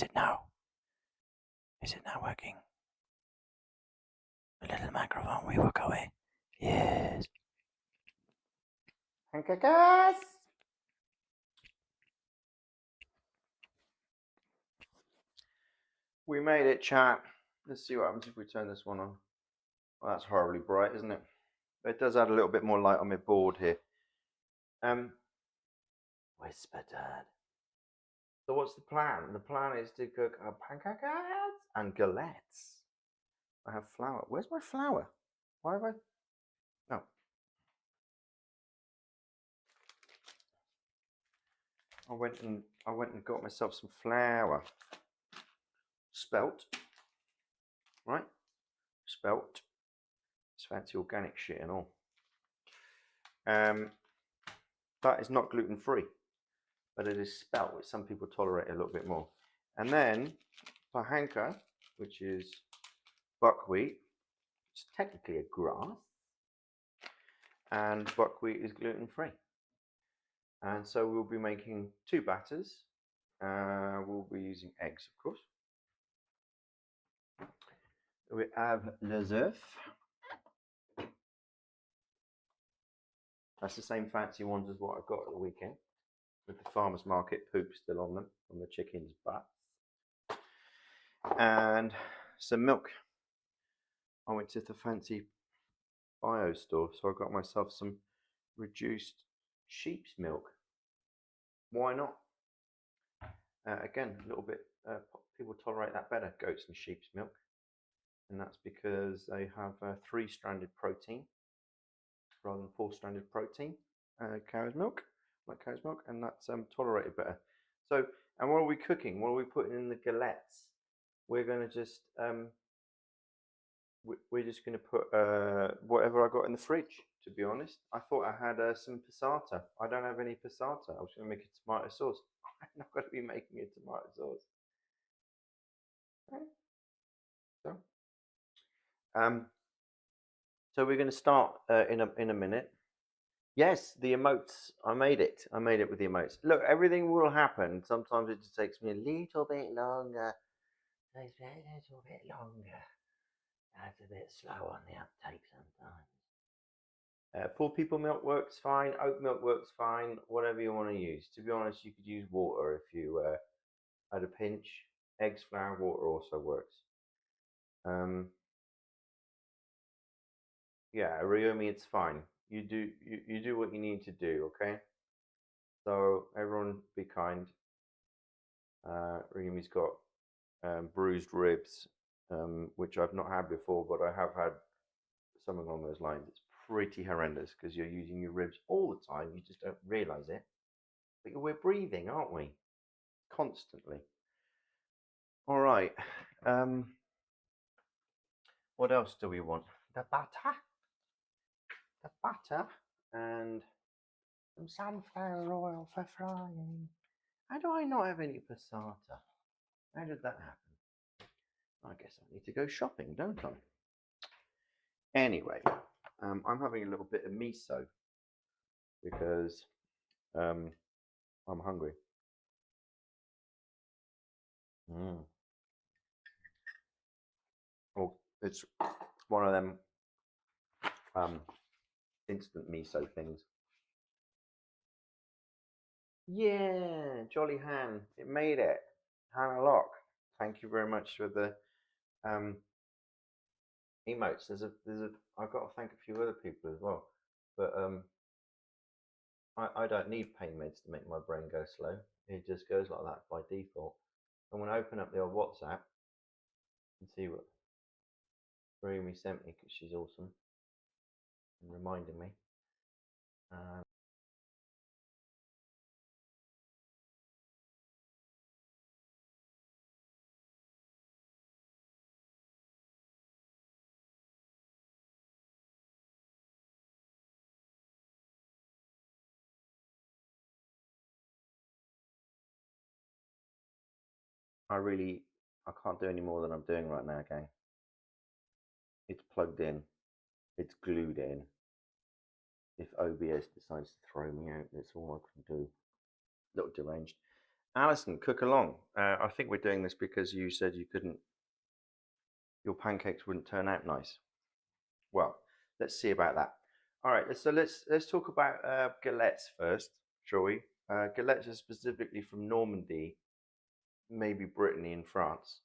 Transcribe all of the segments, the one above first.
Is it now? Is it now working? The little microphone we were going. Yes. Pankekeees. We made it, chat. Let's see what happens if we turn this one on. Well, that's horribly bright, isn't it? But it does add a little bit more light on my board here. Whisper, Dad. So what's the plan? The plan is to cook pankekeees and galettes. I have flour. Where's my flour? Why have I? No. I went and got myself some flour. Spelt. Right? Spelt. It's fancy organic shit and all. That is not gluten free, but it is spelt, which some people tolerate a little bit more. And then pahanka, which is buckwheat, it's technically a grass, and buckwheat is gluten free. And so we'll be making two batters. We'll be using eggs, of course. We have les œufs. That's the same fancy ones as what I got at the weekend, with the farmer's market poop still on them, on the chicken's butts. And some milk. I went to the fancy bio store, so I got myself some reduced sheep's milk. Why not? Again, a little bit, people tolerate that better, goats and sheep's milk. And that's because they have 3-stranded protein rather than 4-stranded protein. Cow's milk, like cow's milk, and that's tolerated better. So, and what are we cooking? What are we putting in the galettes? We're going to just, we're just going to put whatever I got in the fridge, to be honest. I thought I had some passata. I don't have any passata. I was going to make a tomato sauce. I'm not going to be making a tomato sauce. Okay. So we're going to start in a minute. Yes, the emotes. I made it. I made it with the emotes. Look, everything will happen. Sometimes it just takes me a little bit longer. A little bit longer. That's a bit slow on the uptake sometimes. Poor people milk works fine. Oat milk works fine. Whatever you want to use. To be honest, you could use water if you had a pinch. Eggs, flour, water also works. Yeah, Ryomi, it's fine. You do what you need to do, okay? So everyone be kind. Ryomi's got bruised ribs, which I've not had before, but I have had something along those lines. It's pretty horrendous because you're using your ribs all the time. You just don't realize it. But we're breathing, aren't we? Constantly. All right. What else do we want? The butter. The butter and some sunflower oil for frying. How do I not have any passata? How did that happen? I guess I need to go shopping, don't I? Anyway, I'm having a little bit of miso because I'm hungry. Well, it's one of them instant miso things. Yeah, Jolly Han, it made it. Hannah Locke, thank you very much for the emotes. I've got to thank a few other people as well, but I don't need pain meds to make my brain go slow. It just goes like that by default. And when I open up the old WhatsApp and see what Rumi sent me, because she's awesome and reminding me. I can't do any more than I'm doing right now, gang. It's plugged in. It's glued in. If OBS decides to throw me out, that's all I can do. A little deranged. Alison, cook along. I think we're doing this because you said you couldn't, your pancakes wouldn't turn out nice. Well, let's see about that. All right, so let's talk about galettes first, shall we? Galettes are specifically from Normandy, maybe Brittany in France,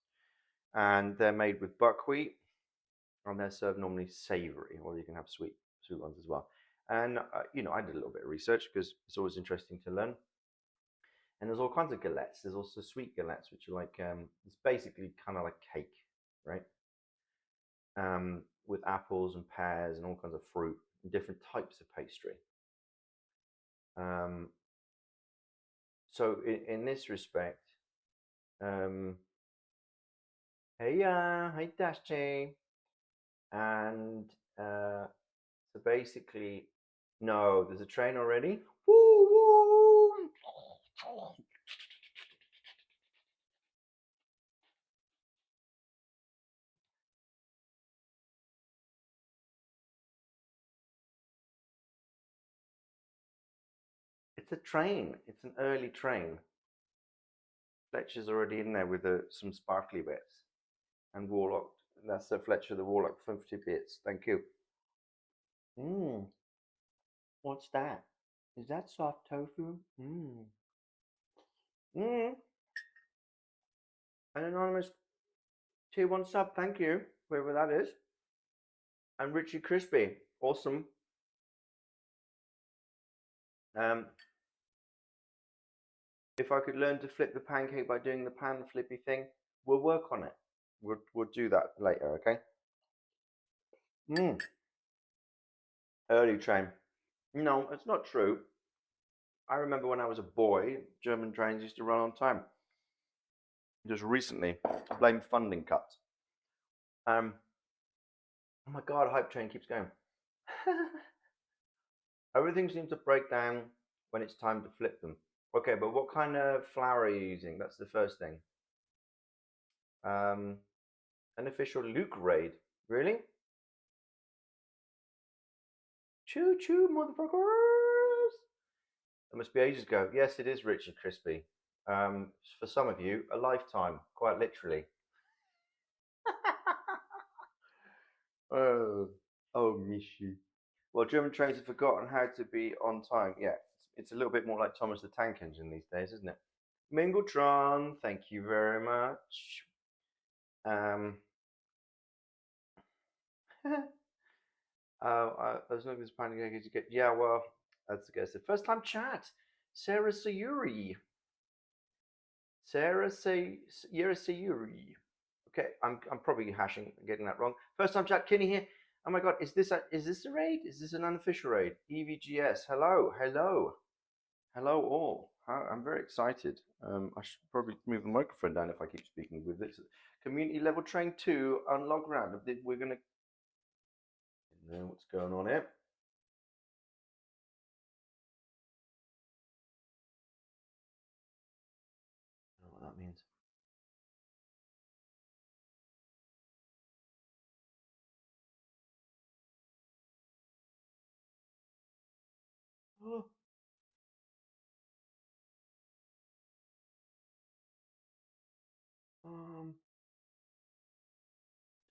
and they're made with buckwheat, and they're served normally savoury, or you can have sweet ones as well. And I did a little bit of research because it's always interesting to learn. And there's all kinds of galettes. There's also sweet galettes, which are like it's basically kind of like cake, right? With apples and pears and all kinds of fruit and different types of pastry. Um, so in this respect, um, hey Dadzig, and so basically, no, there's a train already. Woo woo! It's a train. It's an early train. Fletcher's already in there with some sparkly bits. And Warlock. That's the Fletcher the Warlock 50 bits. Thank you. Mmm. What's that? Is that soft tofu? Mmm. Mmm. An anonymous tier 1 sub. Thank you. Whoever that is. And Richie Crispy. Awesome. If I could learn to flip the pancake by doing the pan flippy thing, we'll work on it. We'll do that later, okay? Mmm. Early train. No, it's not true. I remember when I was a boy, German trains used to run on time. Just recently, I blame funding cuts. Oh my god, hype train keeps going. Everything seems to break down when it's time to flip them. Okay, but what kind of flour are you using? That's the first thing. An official Luke raid. Really? Choo choo, motherfuckers! That must be ages ago. Yes, it is Richie Crispy. For some of you, a lifetime, quite literally. Oh, Mishi. Well, German trains have forgotten how to be on time. Yeah, it's a little bit more like Thomas the Tank Engine these days, isn't it? Mingletron, thank you very much. As long as pancake you get, yeah, well, that's I guess the first time chat. Sarah Sayuri. Sarah Sayuri. Okay, I'm probably getting that wrong. First time chat, Kenny here. Oh my god, is this a raid? Is this an unofficial raid? EVGS. Hello, hello all. I'm very excited. I should probably move the microphone down if I keep speaking with this. Community level train 2 unlock round. We're gonna know what's going on here. I don't know what that means. Oh.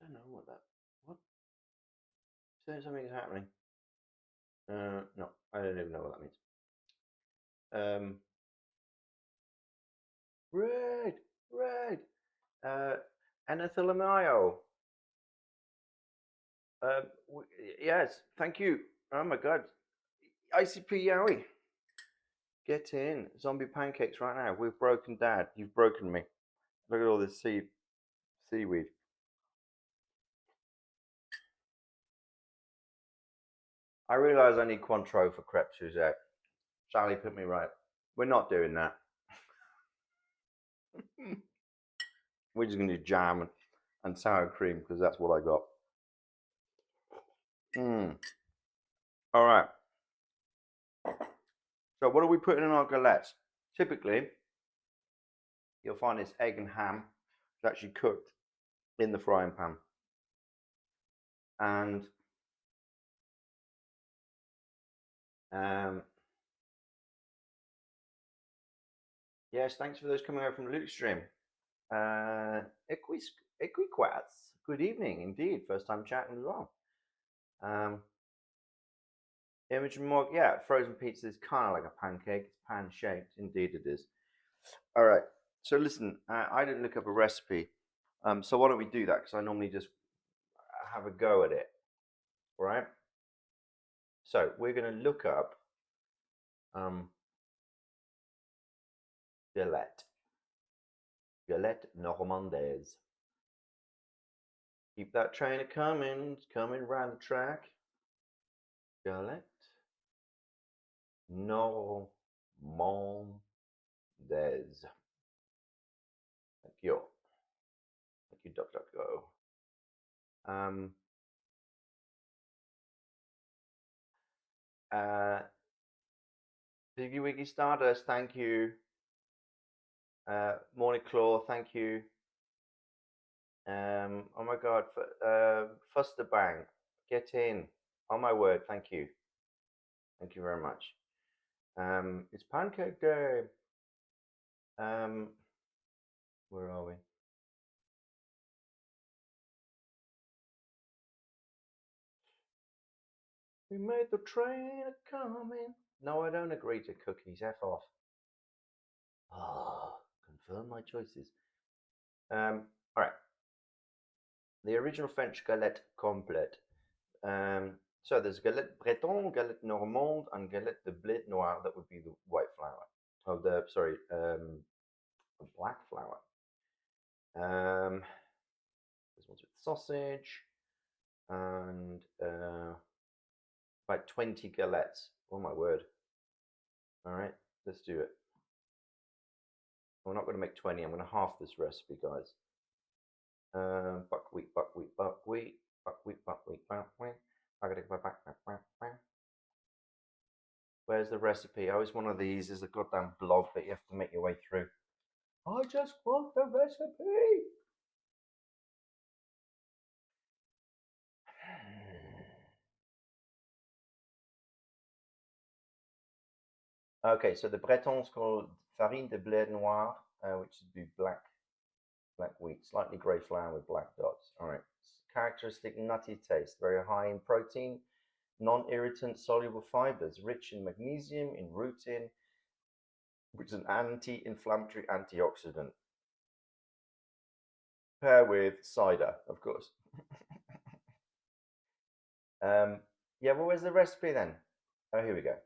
Don't know what that. What? So something is happening. No, I don't even know what that means. Red, red. Anathalamayo. Yes, thank you. Oh my god. ICP Yowie. Get in. Zombie pancakes right now. We've broken Dad. You've broken me. Look at all this seaweed. I realise I need Cointreau for crepe Suzette. Sally put me right. We're not doing that. We're just going to do jam and sour cream because that's what I got. All right. So what are we putting in our galettes? Typically, you'll find this egg and ham is actually cooked in the frying pan. And Yes, thanks for those coming over from the Luke stream. Equiquats. Good evening, indeed. First time chatting as well. Image Mog, yeah, frozen pizza is kind of like a pancake. It's pan shaped. Indeed, it is. All right. So listen, I didn't look up a recipe. So why don't we do that? Because I normally just have a go at it. All right. So we're going to look up galette Normandaise. Keep that train a coming. It's coming round the track. Galette Normandaise. Thank you. Thank you, DuckDuckGo. Piggy Wiggy Stardust, thank you. Morning Claw, thank you. Oh my God, Fuster Bang, get in. Oh my word, thank you. Thank you very much. It's Pancake Day. Where are we? We made the train a coming. No, I don't agree to cookies. F off. Ah, confirm my choices. All right. The original French galette complète. So there's galette breton, galette normande, and galette de blé noir. That would be the white flour. Oh, the black flour. This one's with sausage, and about 20 galettes. Oh my word! All right, let's do it. I'm not going to make 20. I'm going to half this recipe, guys. Buckwheat. Where's the recipe? Oh, it's one of these. There's a goddamn blog that you have to make your way through. I just want the recipe. Okay, so the Bretons call farine de blé noir, which would be black wheat, slightly grey flour with black dots. All right, characteristic nutty taste, very high in protein, non-irritant soluble fibers, rich in magnesium, in rutin, which is an anti-inflammatory antioxidant. Pair with cider, of course. Yeah, well, where's the recipe then? Oh, here we go.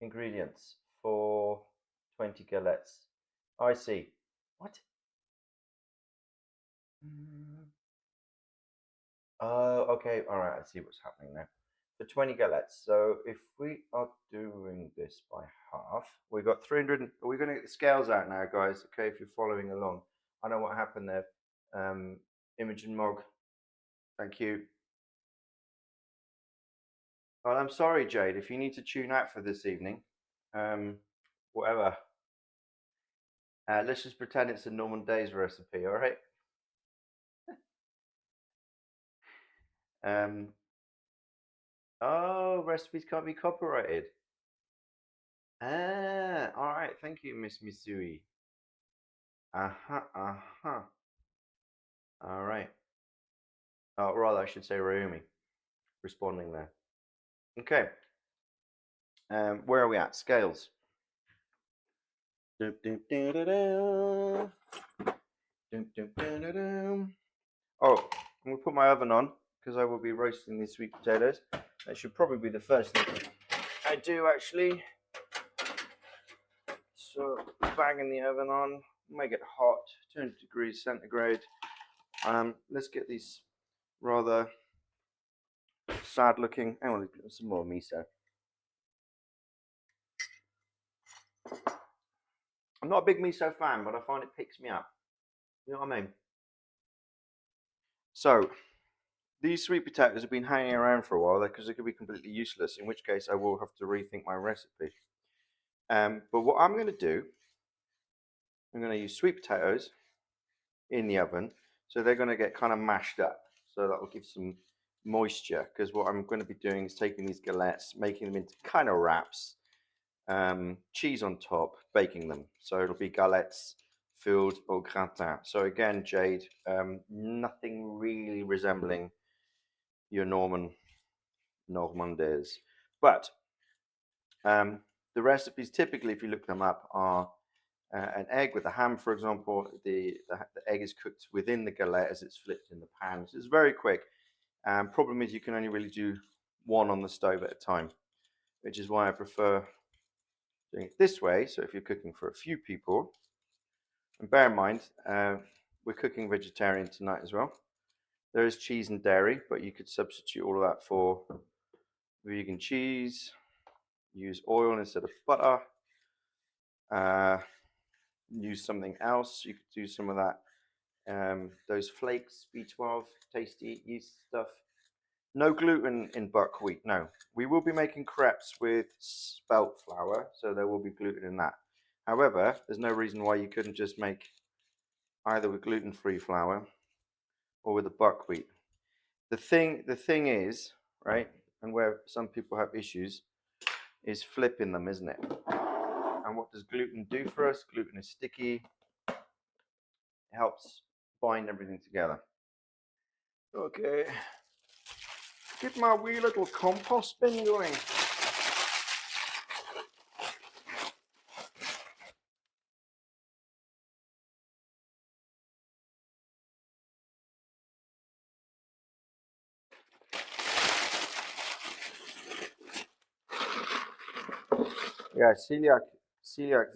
Ingredients for 20 galettes. Oh, I see. What? Oh, okay. All right. I see what's happening now. For 20 galettes. So if we are doing this by half, we've got 300. We're going to get the scales out now, guys. Okay, if you're following along. I know what happened there. Imogen Mog. Thank you. Well, I'm sorry, Jade. If you need to tune out for this evening, whatever. Let's just pretend it's a Normandaise recipe, all right? Oh, recipes can't be copyrighted. Ah, all right. Thank you, Miss Misui. Uh-huh. All right. Oh, rather, I should say Ryumi. Responding there. Okay. Where are we at? Scales. Oh, I'm gonna put my oven on because I will be roasting these sweet potatoes. That should probably be the first thing I do, actually. So, banging the oven on, make it hot, 200 degrees centigrade. Let's get these rather sad looking. I want to put some more miso. I'm not a big miso fan, but I find it picks me up. You know what I mean? So, these sweet potatoes have been hanging around for a while because they could be completely useless, in which case I will have to rethink my recipe. But what I'm going to do, I'm going to use sweet potatoes in the oven. So they're going to get kind of mashed up. So that will give some moisture, because what I'm going to be doing is taking these galettes, making them into kind of wraps, cheese on top, baking them. So it'll be galettes filled au gratin. So again, Jade, nothing really resembling your Normandaise. But the recipes, typically, if you look them up, are an egg with a ham, for example. The egg is cooked within the galette as it's flipped in the pan. So it's very quick. Problem is you can only really do one on the stove at a time, which is why I prefer doing it this way. So if you're cooking for a few people, and bear in mind, we're cooking vegetarian tonight as well. There is cheese and dairy, but you could substitute all of that for vegan cheese. Use oil instead of butter. Use something else. You could do some of that, those flakes, B12, tasty yeast stuff. No gluten in buckwheat, no. We will be making crepes with spelt flour, so there will be gluten in that. However, there's no reason why you couldn't just make either with gluten-free flour or with the buckwheat. The thing is, right, and where some people have issues, is flipping them, isn't it? And what does gluten do for us? Gluten is sticky. It helps bind everything together. Okay. Get my wee little compost bin going. Yeah, celiac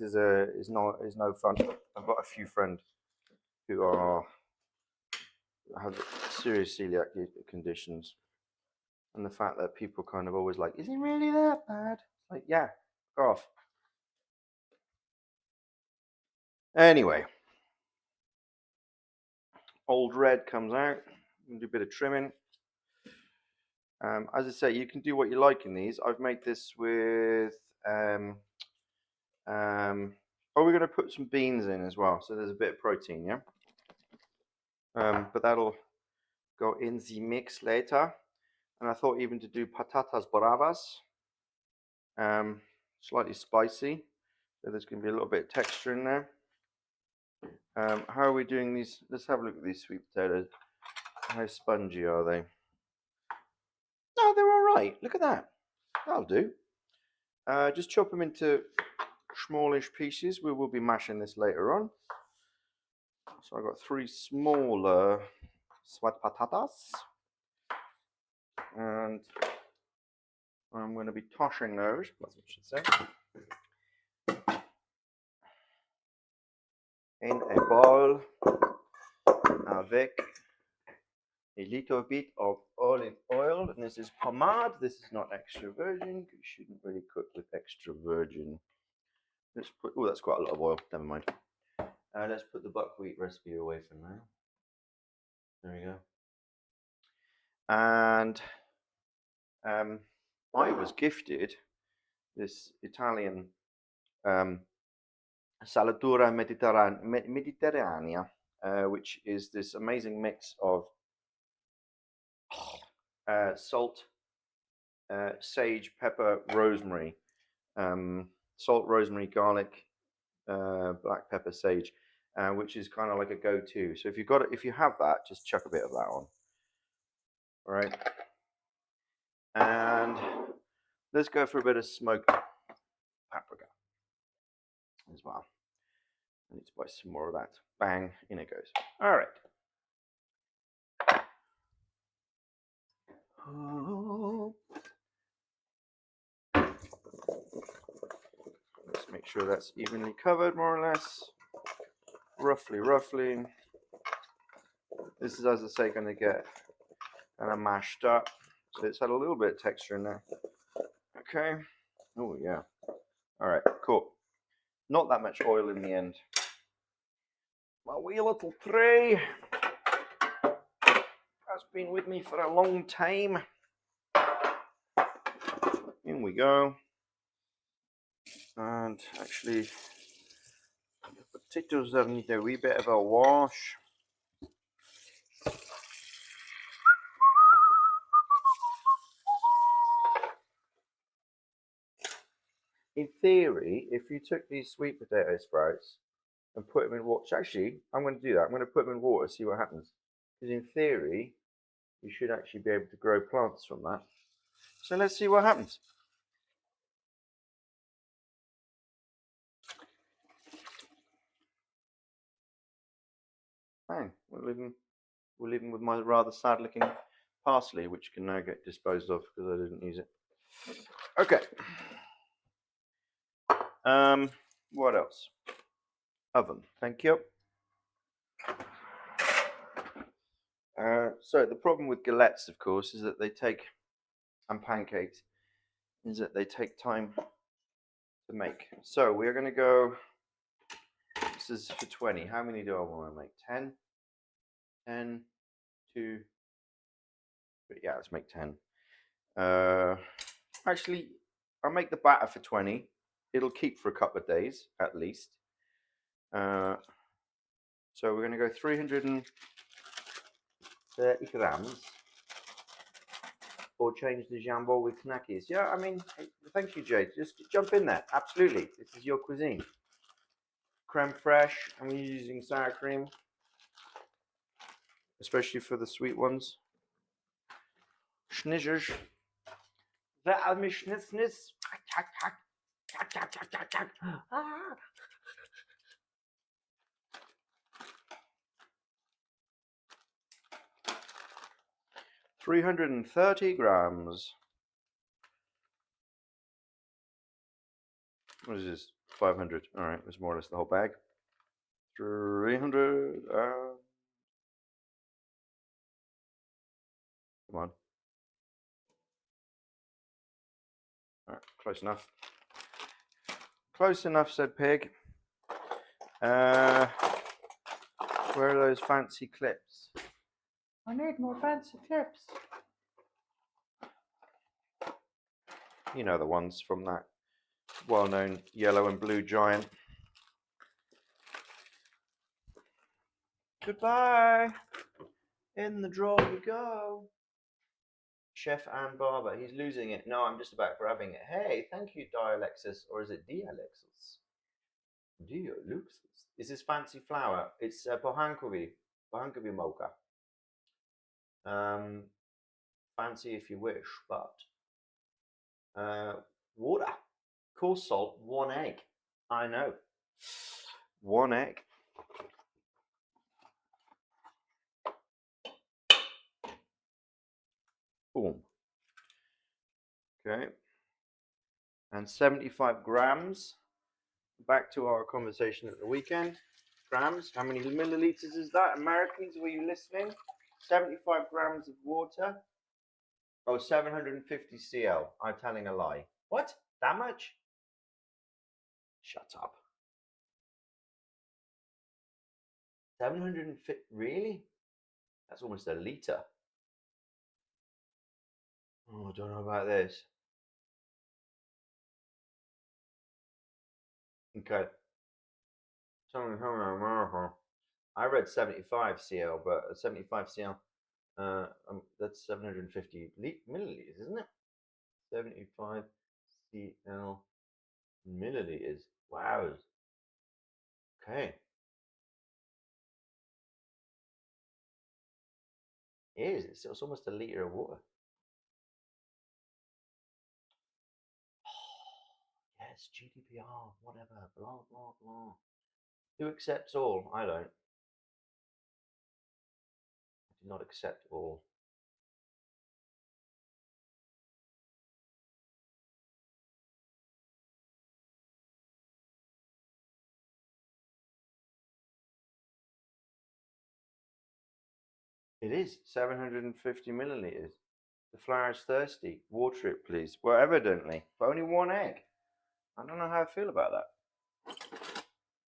is no fun. I've got a few friends who have serious celiac conditions, and the fact that people kind of always like, is it really that bad? Like, yeah, go off. Anyway, old red comes out. I'm gonna do a bit of trimming. As I say, you can do what you like in these. I've made this with oh, we're going to put some beans in as well, so there's a bit of protein, yeah. But that'll go in the mix later. And I thought even to do patatas bravas, slightly spicy, so there's going to be a little bit of texture in there. How are we doing these? Let's have a look at these sweet potatoes. How spongy are they? No, they're all right. Look at that. That'll do. Just chop them into smallish pieces. We will be mashing this later on. So I've got 3 smaller sweat patatas, and I'm going to be tossing those, that's what I should say, in a bowl avec a little bit of olive oil. And this is pomade. This is not extra virgin. You shouldn't really cook with extra virgin. Let's put, oh, that's quite a lot of oil. Never mind. Let's put the buckwheat recipe away for now. There we go. And I was gifted this Italian Salatura Mediterranea, which is this amazing mix of salt, sage, pepper, rosemary, salt, rosemary, garlic, black pepper, sage, which is kind of like a go-to. So if you have that, just chuck a bit of that on. All right, and let's go for a bit of smoked paprika as well. I need to buy some more of that. Bang, in it goes. All right. Let's make sure that's evenly covered, more or less. Roughly. This is, as I say, going to get kind of mashed up. So it's had a little bit of texture in there. Okay. Oh, yeah. All right, cool. Not that much oil in the end. My wee little tray has been with me for a long time. In we go. And actually, the potatoes there need a wee bit of a wash. in theory, if you took these sweet potato sprouts and put them in water, actually, I'm going to do that. I'm going to put them in water, see what happens. Because in theory, you should actually be able to grow plants from that. So let's see what happens. Bang. We're leaving with my rather sad looking parsley, which can now get disposed of because I didn't use it. Okay. What else? Oven. Thank you. So the problem with galettes, of course, is that they take, and pancakes, is that they take time to make. So we're going to go, this is for 20. How many do I want to make? 10? 10, 2, 3. Yeah, let's make 10. Actually, I'll make the batter for 20. It'll keep for a couple of days, at least. So we're going to go 330 grams. Or change the jambon with Pankekeees. Yeah, I mean, thank you, Jade. Just jump in there. Absolutely. This is your cuisine. Creme fraiche. I'm using sour cream, especially for the sweet ones. Schnizzers. Wer all mich schnitznis. 330 grams. What is this? 500. All right, that's more or less the whole bag. 300. Come on. All right, close enough. Close enough, said Pig. Where are those fancy clips? I need more fancy clips. You know the ones from that well-known yellow and blue giant. Goodbye. In the drawer we go. Chef and barber. He's losing it. No, I'm just about grabbing it. Hey, thank you, Dialexis. Or is it Dialexis? Dialexis. Is this fancy flour? It's Pankekeees mocha. Fancy if you wish, but water, coarse salt, 1 egg. I know. 1 egg. Boom. Okay. And 75 grams. Back to our conversation at the weekend. Grams. How many milliliters is that? Americans, were you listening? 75 grams of water. Oh, 750 cl. I'm telling a lie. What? That much? Shut up. 750? Really? That's almost a liter. Oh, I don't know about this. Okay. I read 75 cl, but 75 cl, that's 750 milliliters, isn't it? 75 cl milliliters. Wow. Okay. It is. It's almost a liter of water. Yes, GDPR, whatever, blah, blah, blah. Who accepts all? I don't. I do not accept all. It is 750 milliliters. The flour is thirsty. Water it, please. Well, evidently, but only 1 egg. I don't know how I feel about that.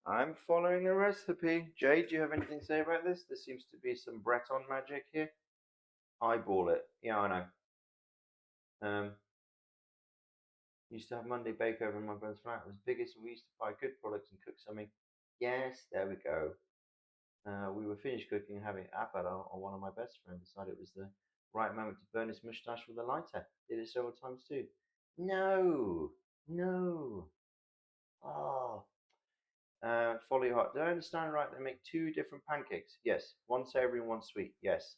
I'm following a recipe. Jade, do you have anything to say about this? There seems to be some Breton magic here. Eyeball it. Yeah, I know. Used to have Monday bake over in my brother's flat. It was the biggest, and we used to buy good products and cook something. Yes, there we go. We were finished cooking and having apéro, or one of my best friends decided it was the right moment to burn his moustache with a lighter. Did it several times too. No, no. follow your heart. Did I understand right? They make 2 different pancakes. Yes. One savory and one sweet. Yes.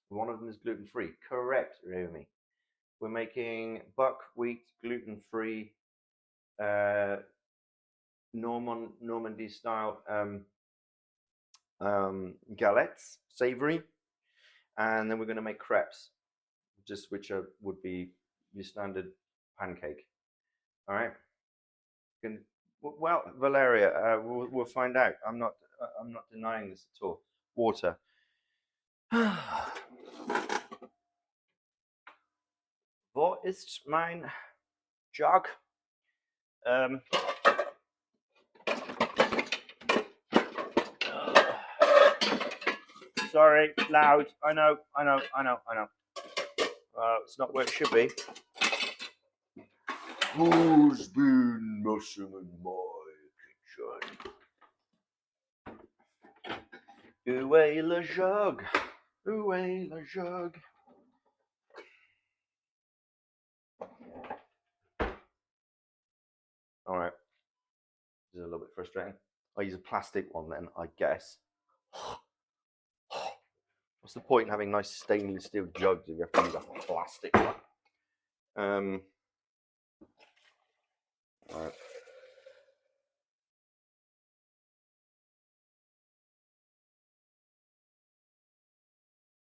One of them is gluten-free. Correct, Rumi. We're making buckwheat gluten-free Normandy style galettes, savory, and then we're going to make crepes, just which would be your standard pancake. All right. Well, Valeria, we'll find out. I'm not denying this at all. Water. Wo ist mein Jug? Sorry, loud. I know. It's not where it should be. Who's been messing in my kitchen? Où est le jug? Où est le jug? All right. This is a little bit frustrating. I'll use a plastic one then, I guess. What's the point in having nice stainless steel jugs if you have to use a plastic one? All right.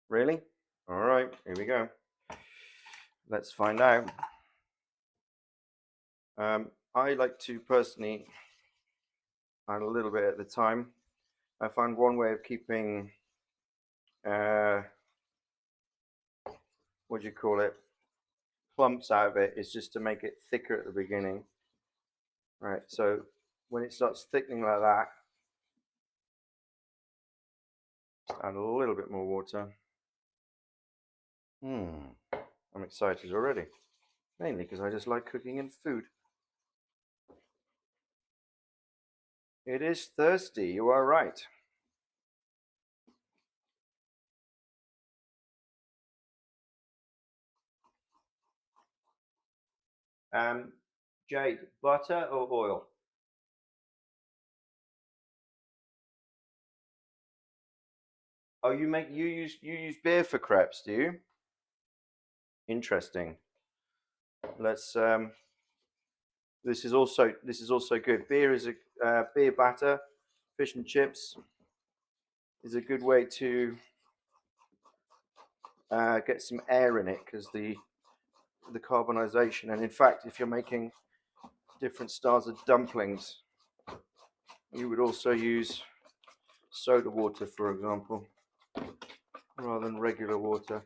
Really? All right, here we go. Let's find out. I like to personally add a little bit at the time. I find one way of keeping, what do you call it, clumps out of it is just to make it thicker at the beginning. Right, so when it starts thickening like that, just add a little bit more water. I'm excited already, mainly because I just like cooking and food. It is thirsty, you are right. Jade, butter or oil? Oh, you use beer for crepes, do you? Interesting. Let's this is also good. Beer is a beer batter, fish and chips is a good way to get some air in it because the carbonization. And in fact, if you're making different styles of dumplings, you would also use soda water, for example, rather than regular water.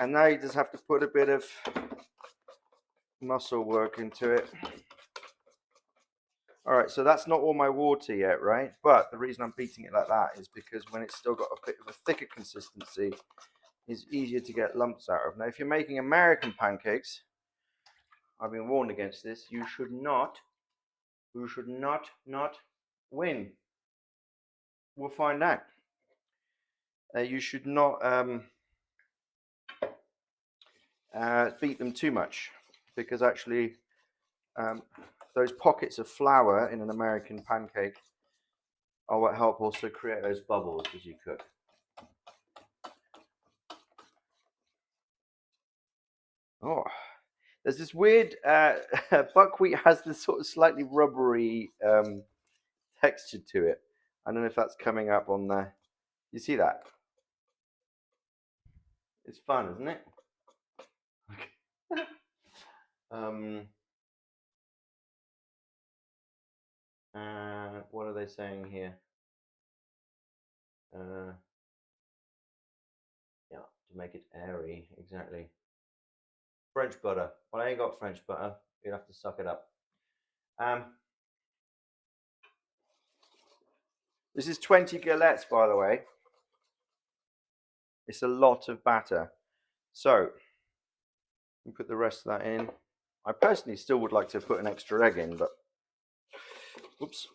And now you just have to put a bit of muscle work into it. All right, so that's not all my water yet, right? But the reason I'm beating it like that is because when it's still got a bit of a thicker consistency, it's easier to get lumps out of. Now, if you're making American pancakes, I've been warned against this. You should not win. We'll find out. You should not beat them too much because actually those pockets of flour in an American pancake are what help also create those bubbles as you cook. Oh, there's this weird buckwheat has this sort of slightly rubbery texture to it. I don't know if that's coming up on the. You see that? It's fun, isn't it? What are they saying here? Yeah, to make it airy, exactly. French butter. Well, I ain't got French butter. You'd have to suck it up. This is 20 galettes, by the way. It's a lot of batter. So, we put the rest of that in. I personally still would like to put an extra egg in, but oops.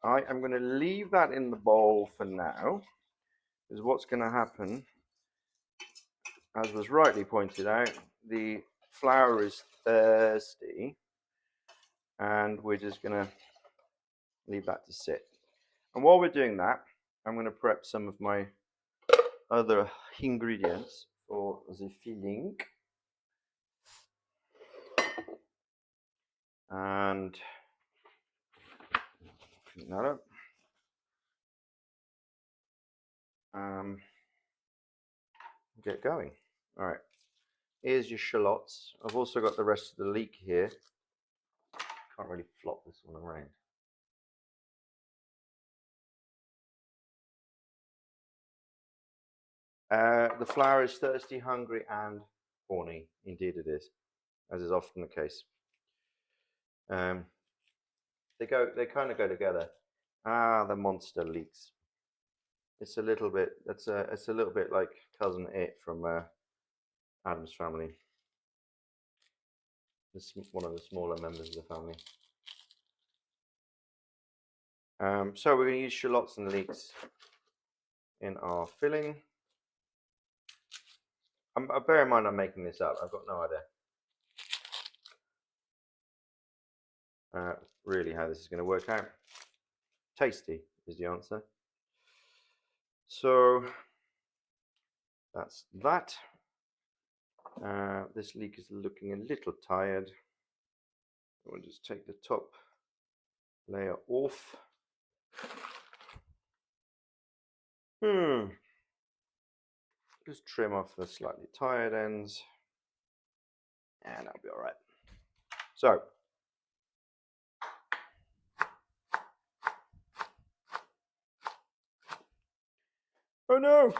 I am going to leave that in the bowl for now. is what's going to happen, as was rightly pointed out, the flour is thirsty, and we're just going to leave that to sit. And while we're doing that, I'm going to prep some of my other ingredients for the filling. And clean that up. Get going. All right, here's your shallots. I've also got the rest of the leek here. Can't really flop this one around. The flour is thirsty, hungry, and horny. Indeed it is, as is often the case. They kind of go together. Ah, the monster leeks. It's a little bit. It's a little bit like Cousin It from Addams Family. It's one of the smaller members of the family. So we're going to use shallots and leeks in our filling. Bear in mind I'm making this up. I've got no idea really how this is going to work out. Tasty is the answer. So that's that. This leek is looking a little tired. We'll just take the top layer off. Just trim off the slightly tired ends, and that'll be all right. So, oh no!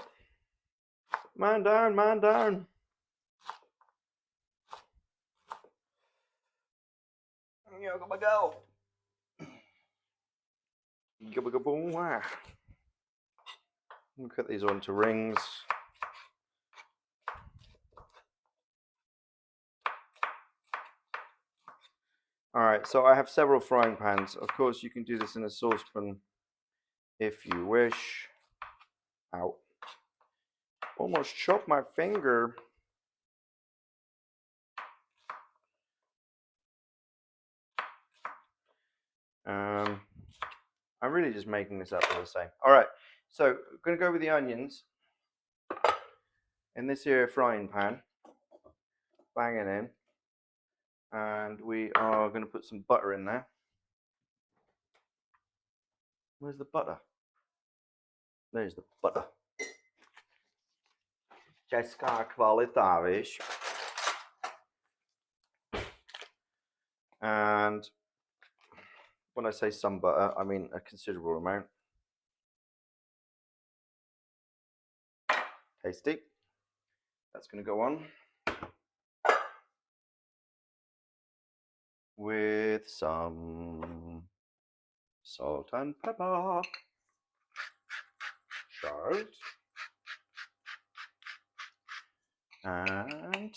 Man down, man down! Yo, gotta go! Gibba boom! We'll cut these onto rings. All right, so I have several frying pans. Of course, you can do this in a saucepan if you wish. Ow. Almost chopped my finger. I'm really just making this up, as I say. All right, so I'm going to go with the onions in this here frying pan. Bang it in. And we are going to put some butter in there. Where's the butter? There's the butter. Česká kvalita, víš. And when I say some butter, I mean a considerable amount. Tasty. That's going to go on with some salt and pepper. Salt. And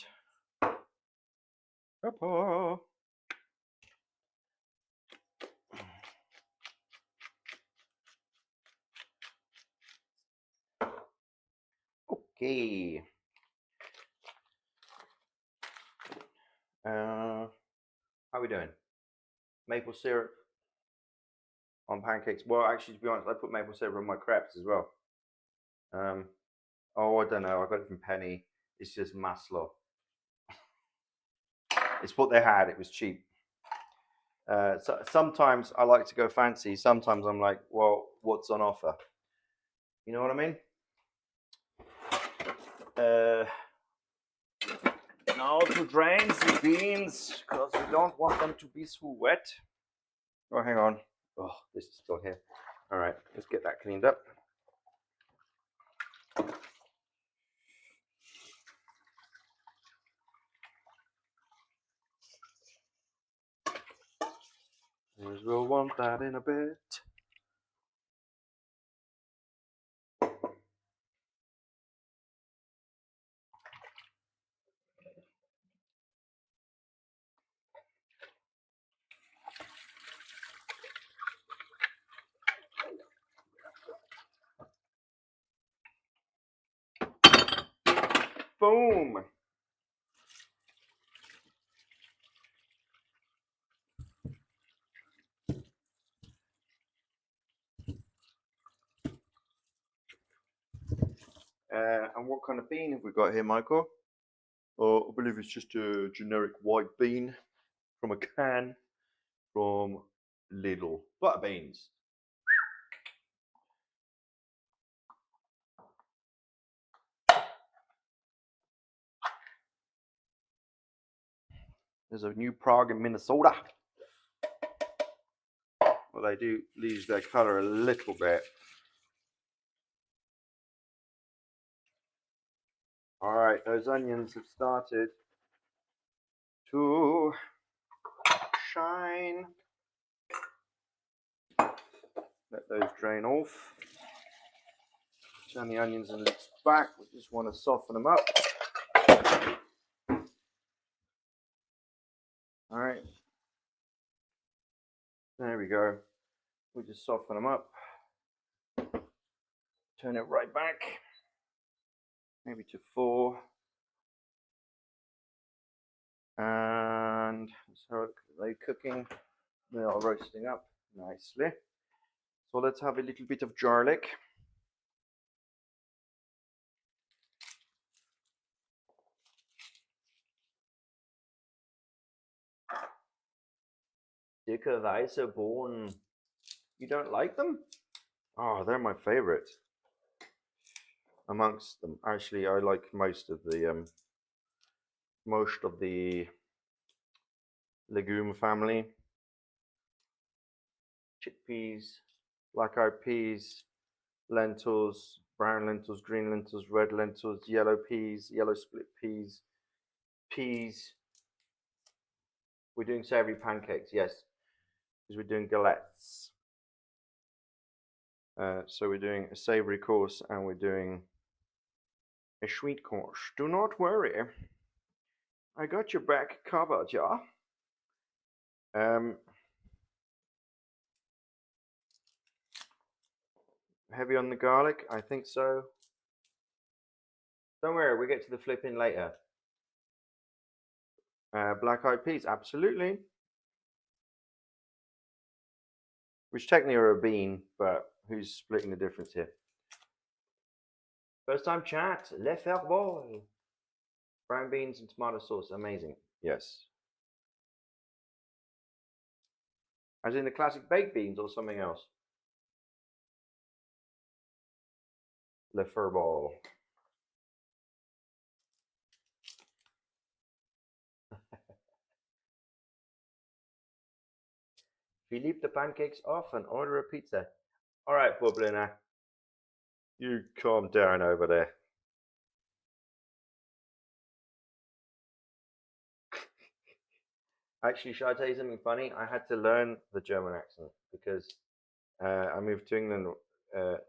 pepper. Okay. How are we doing? Maple syrup on pancakes. Well, actually, to be honest, I put maple syrup on my crepes as well. Oh, I don't know. I got it from Penny. It's just maslo. It's what they had. It was cheap. So sometimes I like to go fancy. Sometimes I'm like, well, what's on offer? You know what I mean? Now to drain the beans because we don't want them to be so wet. Oh, hang on. Oh, this is still here. All right, let's get that cleaned up. We'll want that in a bit. Boom. And what kind of bean have we got here, Michael? I believe it's just a generic white bean from a can from Lidl. Butter beans. There's a new Prague in Minnesota. Well, they do lose their colour a little bit. All right, those onions have started to shine. Let those drain off. Turn the onions and leeks back. We just want to soften them up. All right. There we go. We just soften them up. Turn it right back. Maybe to 4. And so they're cooking. They are roasting up nicely. So let's have a little bit of garlic. Dicke weiße Bohnen. You don't like them? Oh, they're my favorite. Amongst them, actually, I like most of the legume family. Chickpeas, black-eyed peas, lentils, brown lentils, green lentils, red lentils, yellow peas, yellow split peas, peas. We're doing savory pancakes, yes, because we're doing galettes. So we're doing a savory course and we're doing a sweet course. Do not worry. I got your back covered, yeah? Heavy on the garlic? I think so. Don't worry, we'll get to the flipping later. Black-eyed peas, absolutely. Which technically are a bean, but who's splitting the difference here? First time chat, le farbol. Brown beans and tomato sauce, amazing. Yes. As in the classic baked beans or something else? Le furball. Philippe the pancakes off and order a pizza. All right, Bublina. You calm down over there. Actually, should I tell you something funny? I had to learn the German accent because I moved to England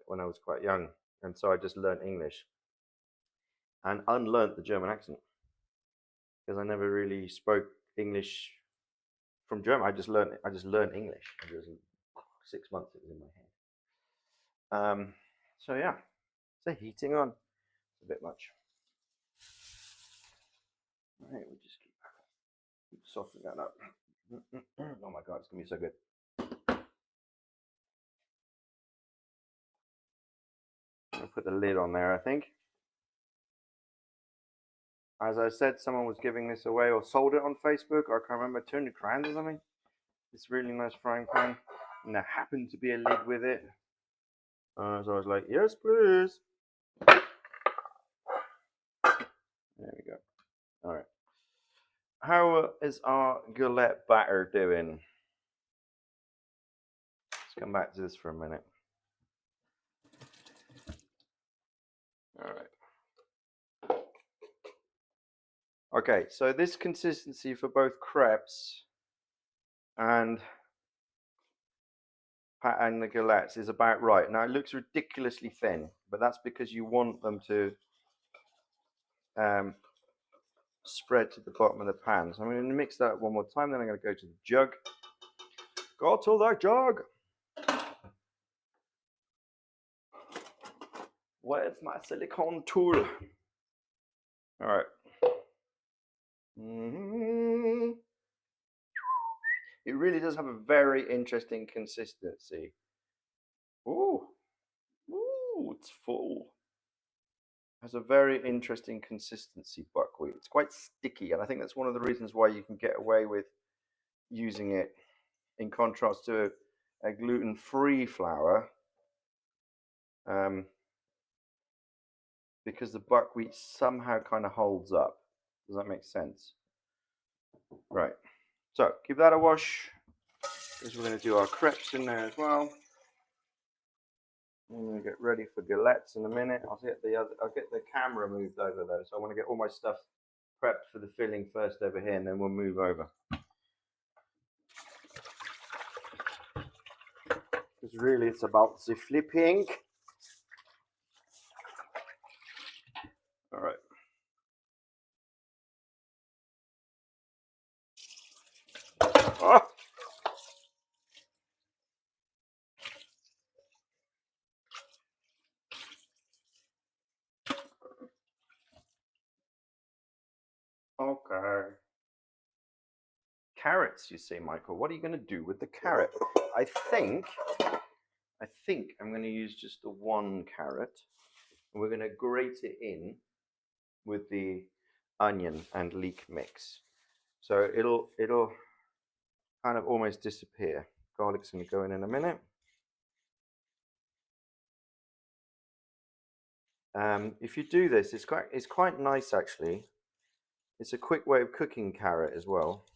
when I was quite young, and so I just learned English and unlearned the German accent because I never really spoke English from German. I just learned English. It was 6 months it was in my head. So yeah, so heating on. It's a bit much. All right, we just keep softening that up. Oh my god, it's gonna be so good. I'll put the lid on there, I think. As I said, someone was giving this away or sold it on Facebook. I can't remember, 200 grand or something. This really nice frying pan, and there happened to be a lid with it. So I was like, yes, please. There we go. All right. How is our galette batter doing? Let's come back to this for a minute. All right. Okay, so this consistency for both crepes and the galettes is about right. Now it looks ridiculously thin, but that's because you want them to spread to the bottom of the pan. So I'm going to mix that one more time, then I'm going to go to the jug. Go to the jug! Where's my silicone tool? All right. It really does have a very interesting consistency. Ooh, it's full. Has a very interesting consistency, buckwheat. It's quite sticky, and I think that's one of the reasons why you can get away with using it in contrast to a gluten-free flour, because the buckwheat somehow kind of holds up. Does that make sense? Right. So give that a wash, because we're going to do our crepes in there as well. I'm going to get ready for galettes in a minute. I'll get the camera moved over though, so I want to get all my stuff prepped for the filling first over here, and then we'll move over. Because really, it's about the flipping. All right. Oh. Okay. Carrots, you say, Michael. What are you going to do with the carrot? I think I'm going to use just the one carrot. And we're going to grate it in with the onion and leek mix. So it'll kind of almost disappear. Garlic's going to go in a minute. If you do this, it's quite nice actually. It's a quick way of cooking carrot as well.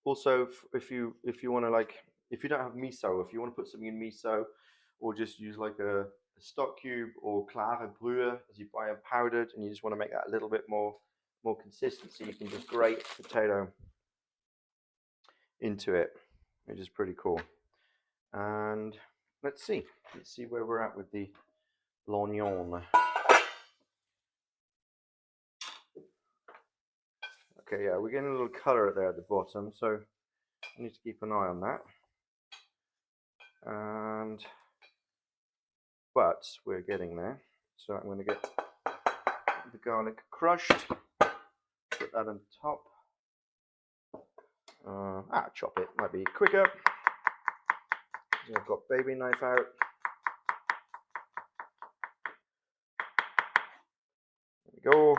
Also, if you want to if you don't have miso, if you want to put something in miso, or just use like a stock cube or klare brûe as you buy them powdered, and you just want to make that a little bit more consistent, so you can just grate potato into it, which is pretty cool. And let's see where we're at with the l'oignon. Okay, yeah, we're getting a little color there at the bottom, so I need to keep an eye on that. But we're getting there. So I'm going to get the garlic crushed, put that on top. Chop it, might be quicker. So I've got baby knife out. There we go.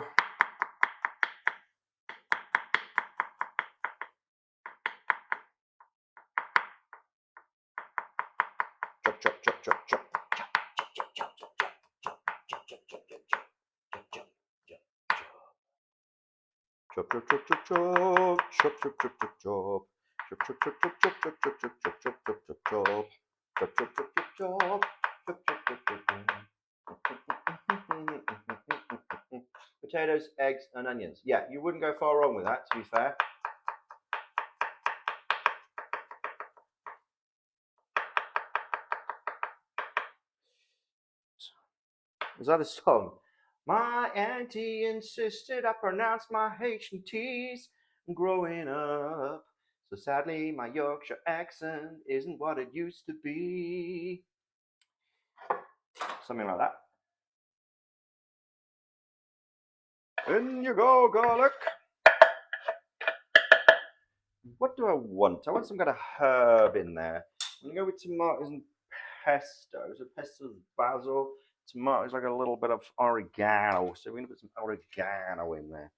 Chop, chop, chop, chop, chop. Chop, chop, chop, chop, chop, chop, chop, chop, chop, chop. Chop, chop, chop, chop, chop, chop, chop, chop, chop, chop, chop, chop, chop. Chop, chop, chop, chop, chop. Chop, chop, chop, chop. Potatoes, eggs, and onions. Yeah, you wouldn't go far wrong with that, to be fair. Is that a song? My auntie insisted I pronounce my H and T's growing up. So sadly, my Yorkshire accent isn't what it used to be. Something like that. In you go, garlic. What do I want? I want some kind of herb in there. I'm going to go with tomatoes and pesto. So pesto is basil. Tomatoes like a little bit of oregano. So we're going to put some oregano in there.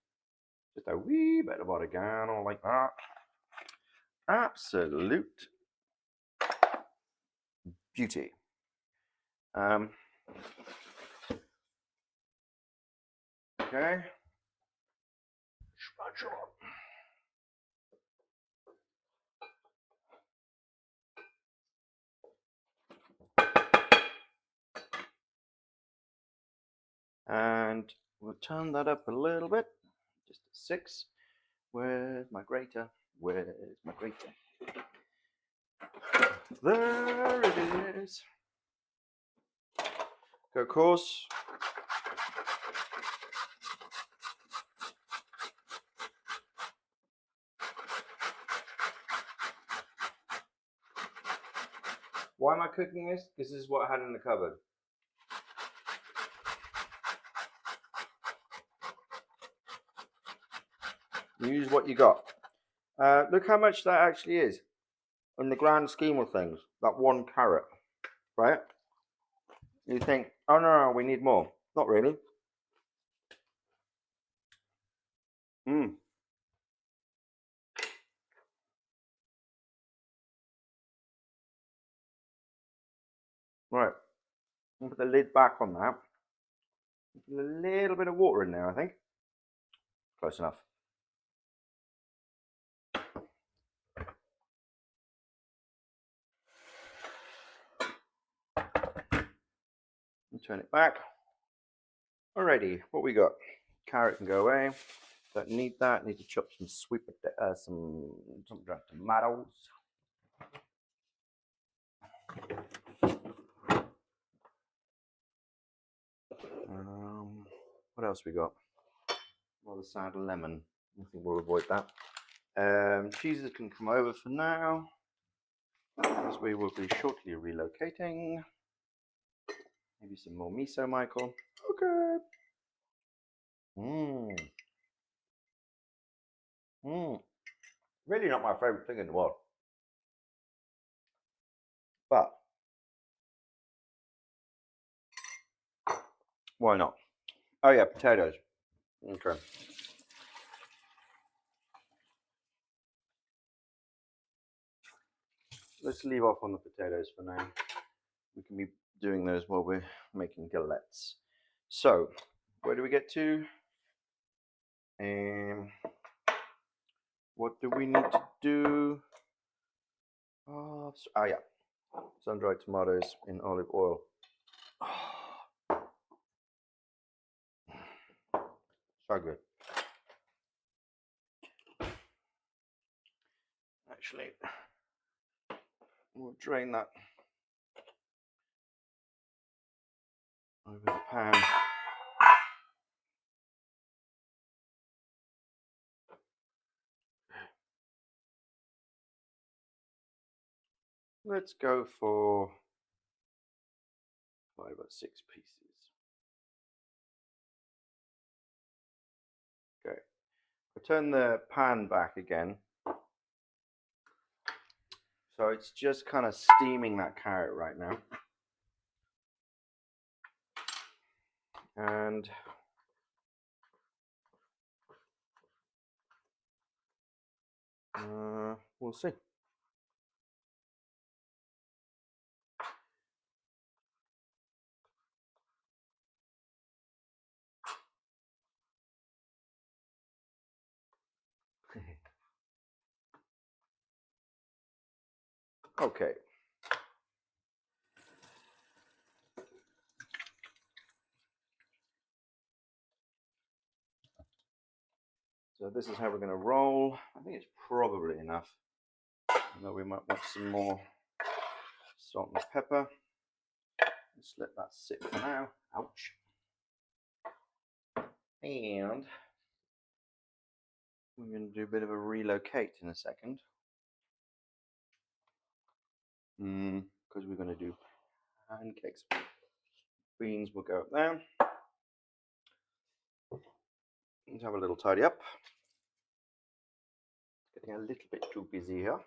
Just a wee bit of oregano like that. Absolute beauty. Okay. Spatula. And we'll turn that up a little bit. Just a 6. Where's my grater? Where's my grater? There it is. Go coarse. Why am I cooking this? Because this is what I had in the cupboard. Use what you got. Look how much that actually is in the grand scheme of things. That one carrot, right? You think, oh no, we need more. Not really. Right. I'll put the lid back on that. Put a little bit of water in there, I think. Close enough. And turn it back. Alrighty, what we got? Carrot can go away. Don't need that. Need to chop some sweet some tomatoes. What else we got? Well, the side of lemon. I think we'll avoid that. Cheeses can come over for now, as we will be shortly relocating. Maybe some more miso, Michael. Okay. Really not my favorite thing in the world. But why not? Oh yeah, potatoes. Okay. Let's leave off on the potatoes for now. We can be doing those while we're making galettes. So, where do we get to? What do we need to do? Oh yeah, sun-dried tomatoes in olive oil. So good. Actually, we'll drain that over the pan. Let's go for 5 or 6 pieces. Okay. I turn the pan back again. So it's just kind of steaming that carrot right now. And we'll see. Okay. So this is how we're going to roll. I think it's probably enough. Although we might want some more salt and pepper. Let's let that sit for now. Ouch. And we're going to do a bit of a relocate in a second. Because we're going to do pancakes. Beans will go up there. Let's have a little tidy up. It's getting a little bit too busy here.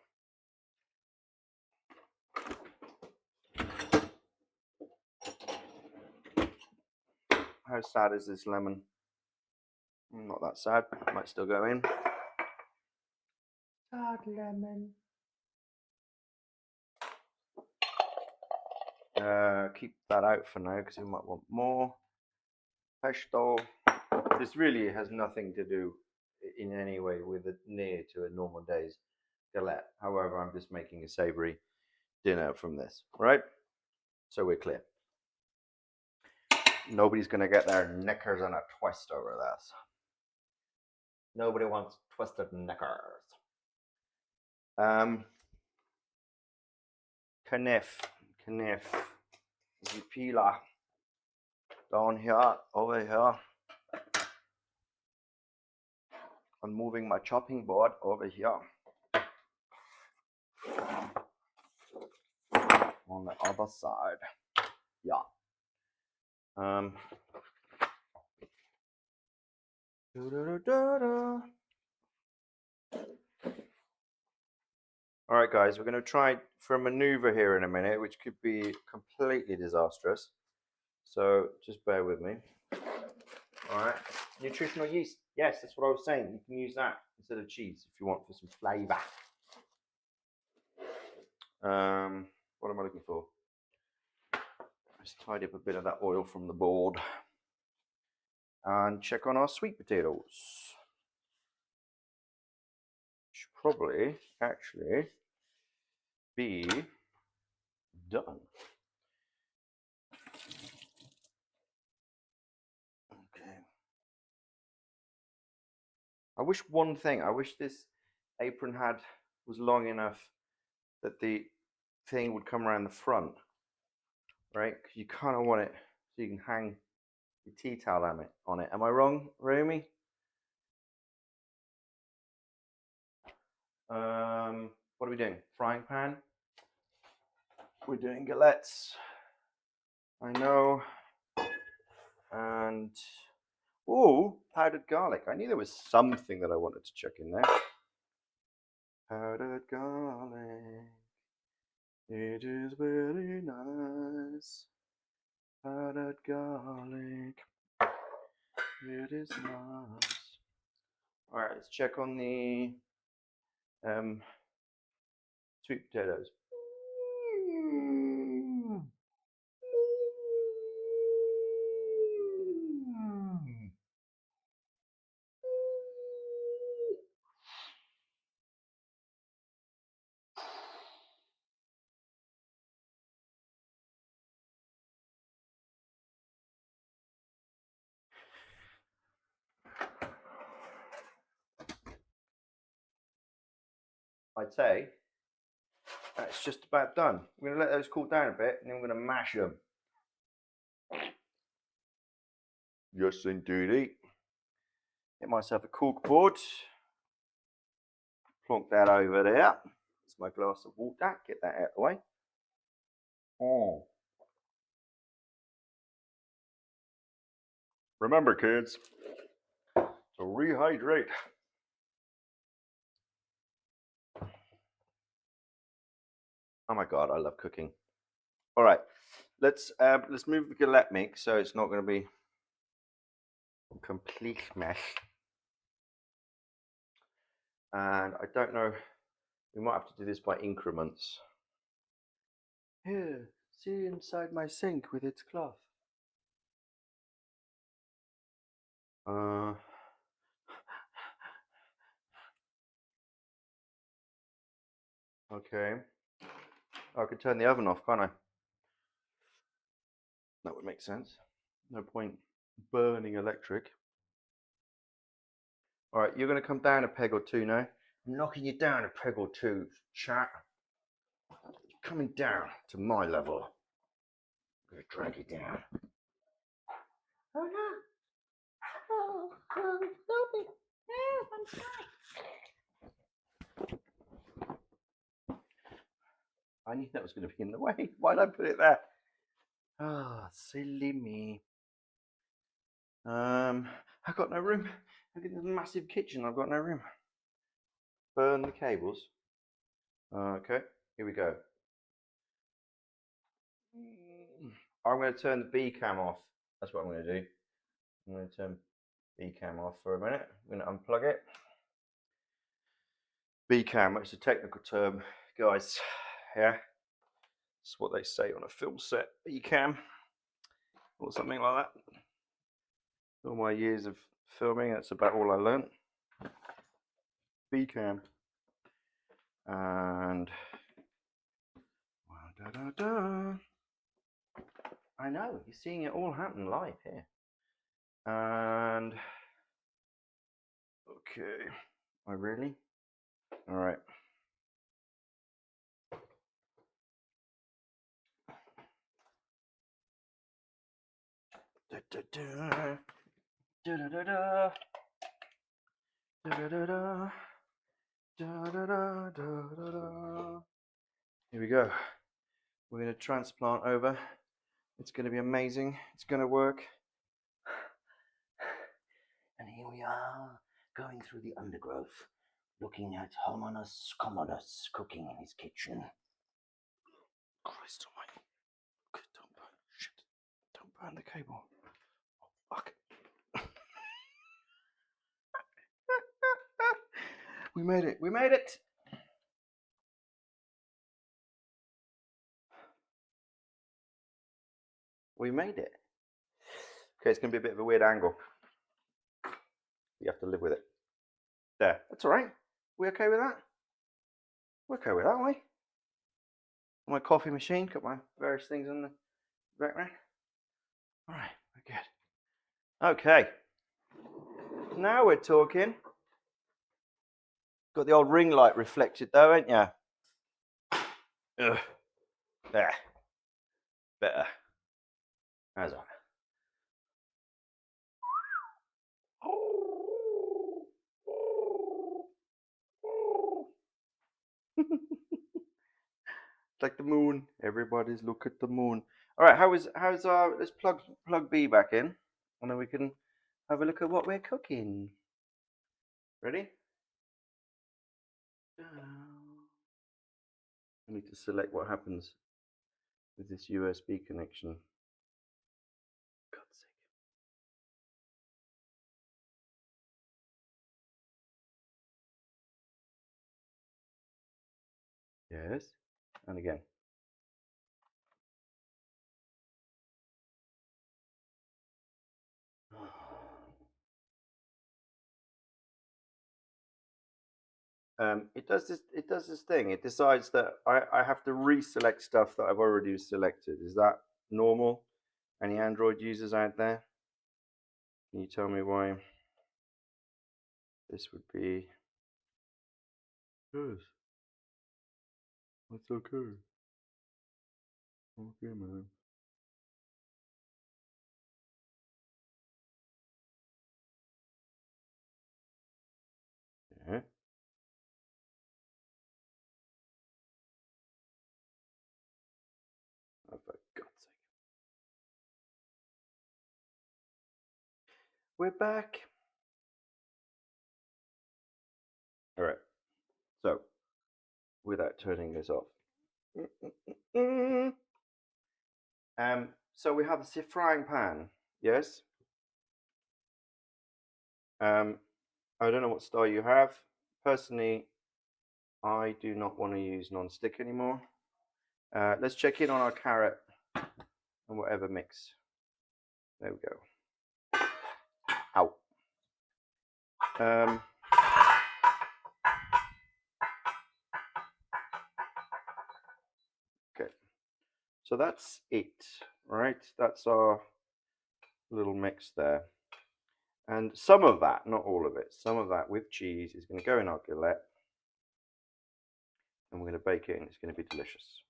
How sad is this lemon? Not that sad. Might still go in. Sad lemon. Keep that out for now because we might want more. Pesto. This really has nothing to do in any way with it near to a normal day's galette. However, I'm just making a savory dinner from this, right? So we're clear. Nobody's going to get their knickers in a twist over this. Nobody wants twisted knickers. Kniff, the peeler down here, over here. I'm moving my chopping board over here. On the other side. Yeah. All right, guys, we're going to try for a maneuver here in a minute, which could be completely disastrous. So just bear with me. All right. Nutritional yeast. Yes, that's what I was saying. You can use that instead of cheese if you want for some flavour. What am I looking for? Let's tidy up a bit of that oil from the board and check on our sweet potatoes. Should probably actually be done. Okay. I wish one thing. I wish this apron was long enough that the thing would come around the front, right? Because you kind of want it so you can hang your tea towel on it. Am I wrong, Rumi? What are we doing? Frying pan? We're doing galettes. I know. And oh, powdered garlic. I knew there was something that I wanted to check in there. Powdered garlic. It is very nice. Powdered garlic. It is nice. All right, let's check on the sweet potatoes. I'd say that's just about done. We're going to let those cool down a bit and then we're going to mash them. Yes, indeedy. Get myself a cork board. Plonk that over there. It's my glass of water. Get that out of the way. Oh. Remember, kids, to rehydrate. Oh my God, I love cooking. All right, let's move the galette mix so it's not going to be a complete mess. And I don't know, we might have to do this by increments. Here, see inside my sink with its cloth. Okay. I could turn the oven off, can't I? That would make sense. No point burning electric. All right, you're going to come down a peg or two now. I'm knocking you down a peg or two, chat. You're coming down to my level. I'm going to drag you down. Oh no! Oh, stop it! I'm sorry. I knew that was going to be in the way. Why did I put it there? Ah, oh, silly me. I've got no room. Look at this massive kitchen. I've got no room. Burn the cables. Okay, here we go. I'm going to turn the B cam off. That's what I'm going to do. I'm going to turn B cam off for a minute. I'm going to unplug it. B cam, which is a technical term, guys. Yeah, it's what they say on a film set. B cam, or something like that. All my years of filming, that's about all I learned. B cam, and da, da, da. I know, you're seeing it all happen live here. And okay, I really? All right. Da, da, da. Da, da, da, da. Da, da, da, da. Da, da, da, da, da. Here we go. We're going to transplant over. It's going to be amazing. It's going to work. And here we are, going through the undergrowth looking at Harmonious Commodus cooking in his kitchen. Christ almighty. Don't burn, shit. Don't burn the cable. Oh, fuck. We made it. We made it. We made it. Okay, it's going to be a bit of a weird angle. You have to live with it. There. That's all right. We okay with that? We're okay with that, aren't we? My coffee machine. Got my various things on the background. All right. We're good. Okay. Now we're talking. Got the old ring light reflected though, ain't ya? Ugh. There. Better. How's that? Like the moon. Everybody's look at the moon. All right, how's let's plug B back in, and then we can have a look at what we're cooking. Ready? I need to select what happens with this USB connection. God's sake. Yes, and again. It does this. It does this thing. It decides that I have to reselect stuff that I've already selected. Is that normal? Any Android users out there? Can you tell me why this would be? Yes, that's okay. Okay, man. Yeah. Oh, for God's sake. We're back. All right. So, without turning this off. So we have a frying pan. Yes. I don't know what style you have. Personally, I do not want to use non-stick anymore. Let's check in on our carrot and whatever mix. There we go. Ow. Okay. So that's it, right? That's our little mix there. And some of that, not all of it, some of that with cheese is going to go in our galette. And we're going to bake it, and it's going to be delicious.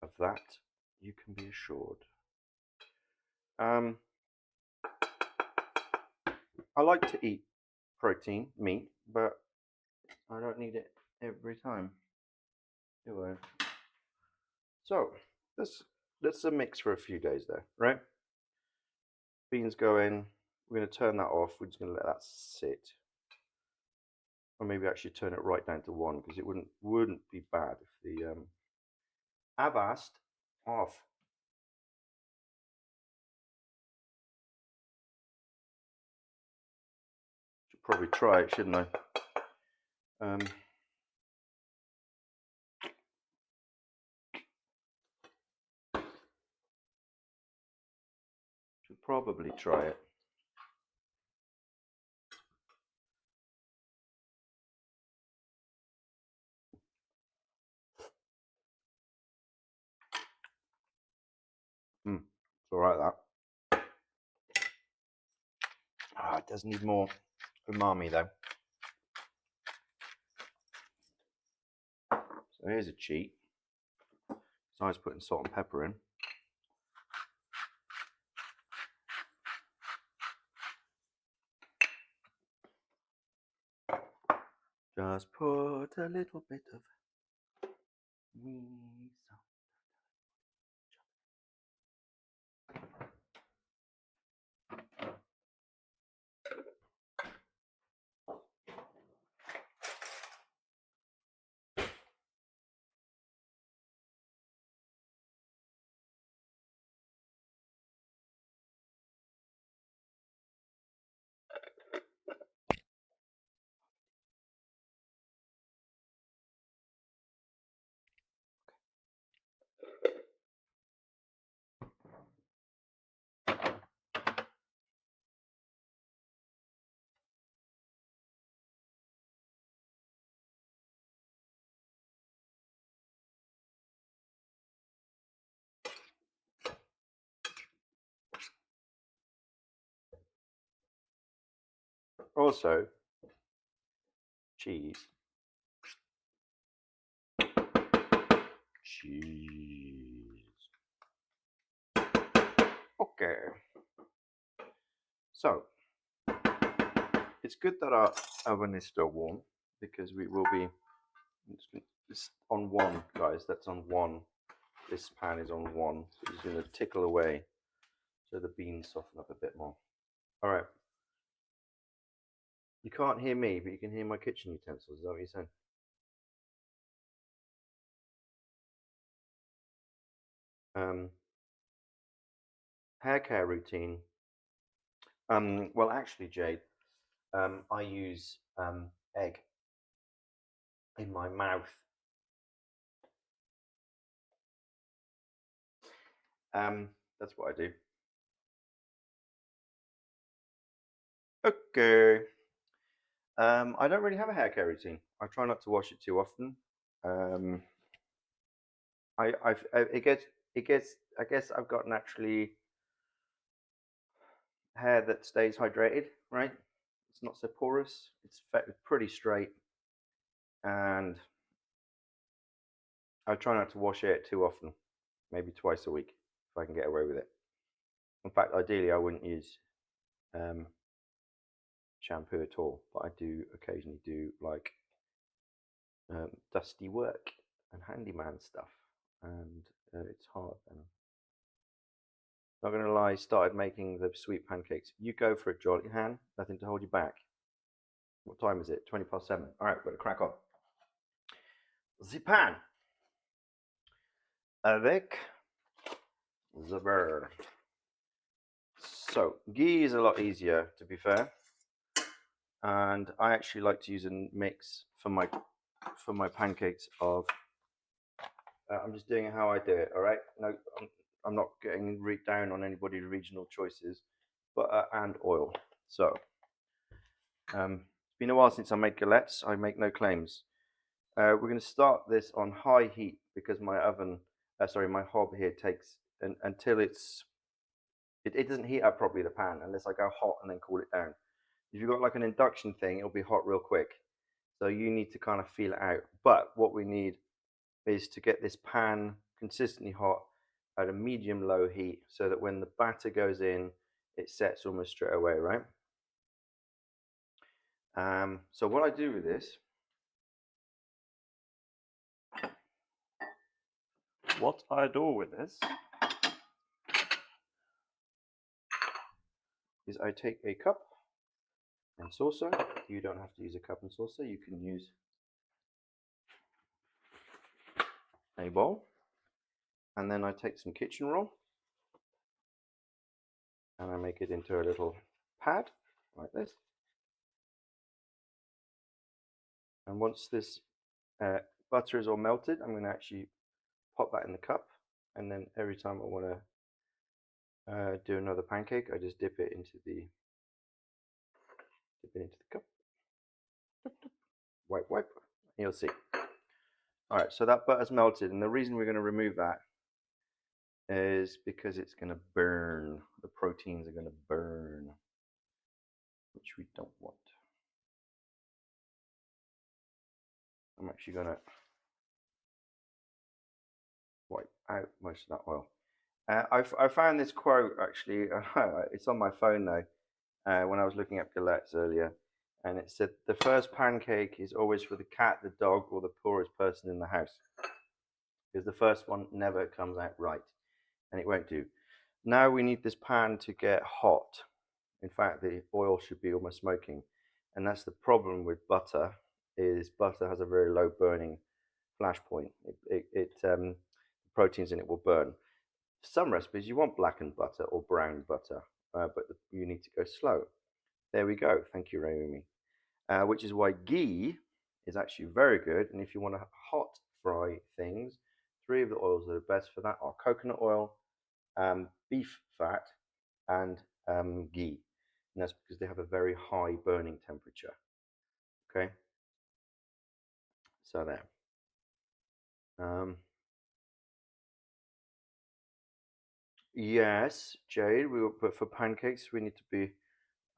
Of that, you can be assured. I like to eat protein, meat, but I don't need it every time, do I? So, that's a mix for a few days there, right? Beans go in. We're going to turn that off. We're just going to let that sit. Or maybe actually turn it right down to 1, because it wouldn't be bad if the avast off. Should probably try it, shouldn't I? Should probably try it. It's all right, that. It does need more umami, though. So here's a cheat. Besides putting salt and pepper in. Just put a little bit of wee salt. also cheese. Cheese. Okay. So it's good that our oven is still warm because we will be. It's on one, guys. That's on one. This pan is on one. So it's going to tickle away so the beans soften up a bit more. All right. You can't hear me, but you can hear my kitchen utensils. Is that what you're saying? Hair care routine. Well, actually, Jade, I use egg in my mouth. That's what I do. Okay. I don't really have a hair care routine. I try not to wash it too often. It gets. I guess I've got naturally hair that stays hydrated, right? It's not so porous. It's pretty straight, and I try not to wash it too often. Maybe twice a week if I can get away with it. In fact, ideally, I wouldn't use um, shampoo at all, but I do occasionally do like dusty work and handyman stuff, and it's hard. And not gonna lie, started making the sweet pancakes. You go for it, Jolly Han. Nothing to hold you back. What time is it? 7:20. All right, we're gonna crack on. The pan avec the beurre. So ghee is a lot easier, to be fair, and I actually like to use a mix for my pancakes of. I'm just doing it how I do it. All right. No, I'm not getting down on anybody's regional choices, butter and oil. So it's been a while since I made galettes. I make no claims. We're going to start this on high heat because my oven, my hob here takes until it doesn't heat up properly the pan unless I go hot and then cool it down. If you've got like an induction thing, it'll be hot real quick. So you need to kind of feel it out. But what we need is to get this pan consistently hot at a medium low heat so that when the batter goes in, it sets almost straight away, right? So what I do with this, is I take a cup and saucer. You don't have to use a cup and saucer. You can use a bowl. And then I take some kitchen roll and I make it into a little pad like this. And once this butter is all melted, I'm going to actually pop that in the cup. And then every time I want to do another pancake, I just dip it into the cup. Wipe, wipe. You'll see. All right, so that butter's melted, and the reason we're going to remove that is because it's going to burn. The proteins are going to burn, which we don't want. I'm actually going to wipe out most of that oil. I found this quote actually. It's on my phone now. When I was looking up galettes earlier, and it said the first pancake is always for the cat, the dog, or the poorest person in the house, because the first one never comes out right, and it won't do. Now we need this pan to get hot. In fact, the oil should be almost smoking, and that's the problem with butter. Is butter has a very low burning flash point. The proteins in it will burn. Some recipes you want blackened butter or brown butter, but you need to go slow. There we go. Thank you, Rayumi. Which is why ghee is actually very good. And if you want to hot fry things, three of the oils that are best for that are coconut oil, beef fat, and ghee. And that's because they have a very high burning temperature. Okay. So there. Yes, Jade. But for pancakes, we need to be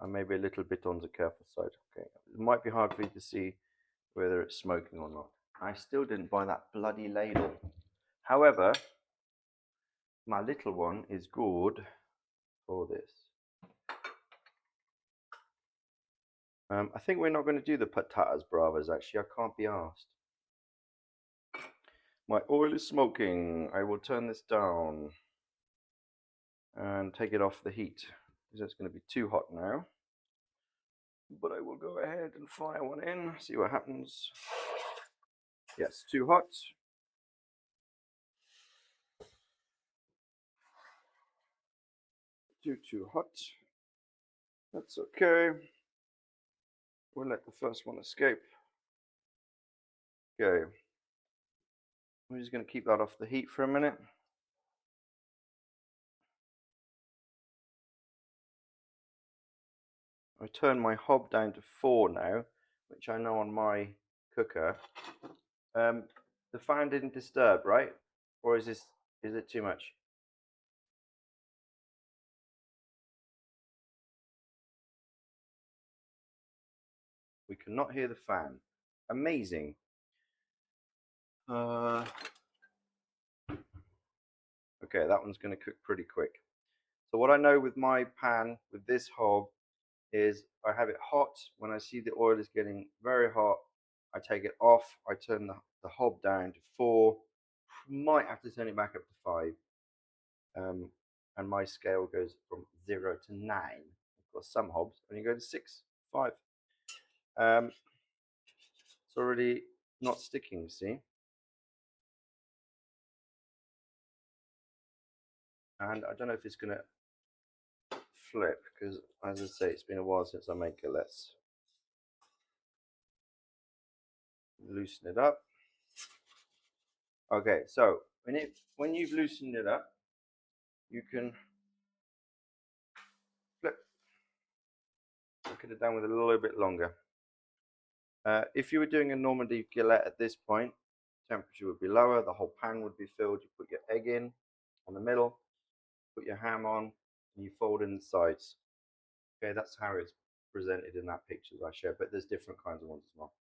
And maybe a little bit on the careful side. Okay, it might be hard for you to see whether it's smoking or not. I still didn't buy that bloody ladle. However, my little one is good for this. I think we're not going to do the patatas bravas, actually. I can't be asked. My oil is smoking. I will turn this down and take it off the heat because it's going to be too hot now. But I will go ahead and fire one in, see what happens. Yes, too hot. Too hot. That's okay. We'll let the first one escape. Okay. We're just going to keep that off the heat for a minute. I turn my hob down to 4 now, which I know on my cooker. The fan didn't disturb, right? Or is it too much? We cannot hear the fan. Amazing. Okay, that one's going to cook pretty quick. So what I know with my pan, with this hob, is I have it hot. When I see the oil is getting very hot, I take it off. I turn the hob down to 4. Might have to turn it back up to 5. And my scale goes from 0 to 9. Of course, some hobs only go to 6, 5. It's already not sticking, see? And I don't know if it's going to flip because, as I say, it's been a while since I made it. Let's loosen it up. Okay, so when you've loosened it up, you can flip, get it down with a little bit longer. If you were doing a Normandy fillet at this point, temperature would be lower, the whole pan would be filled. You put your egg in on the middle, put your ham on, and you fold in the sides. Okay, that's how it's presented in that picture that I shared, but there's different kinds of ones as well.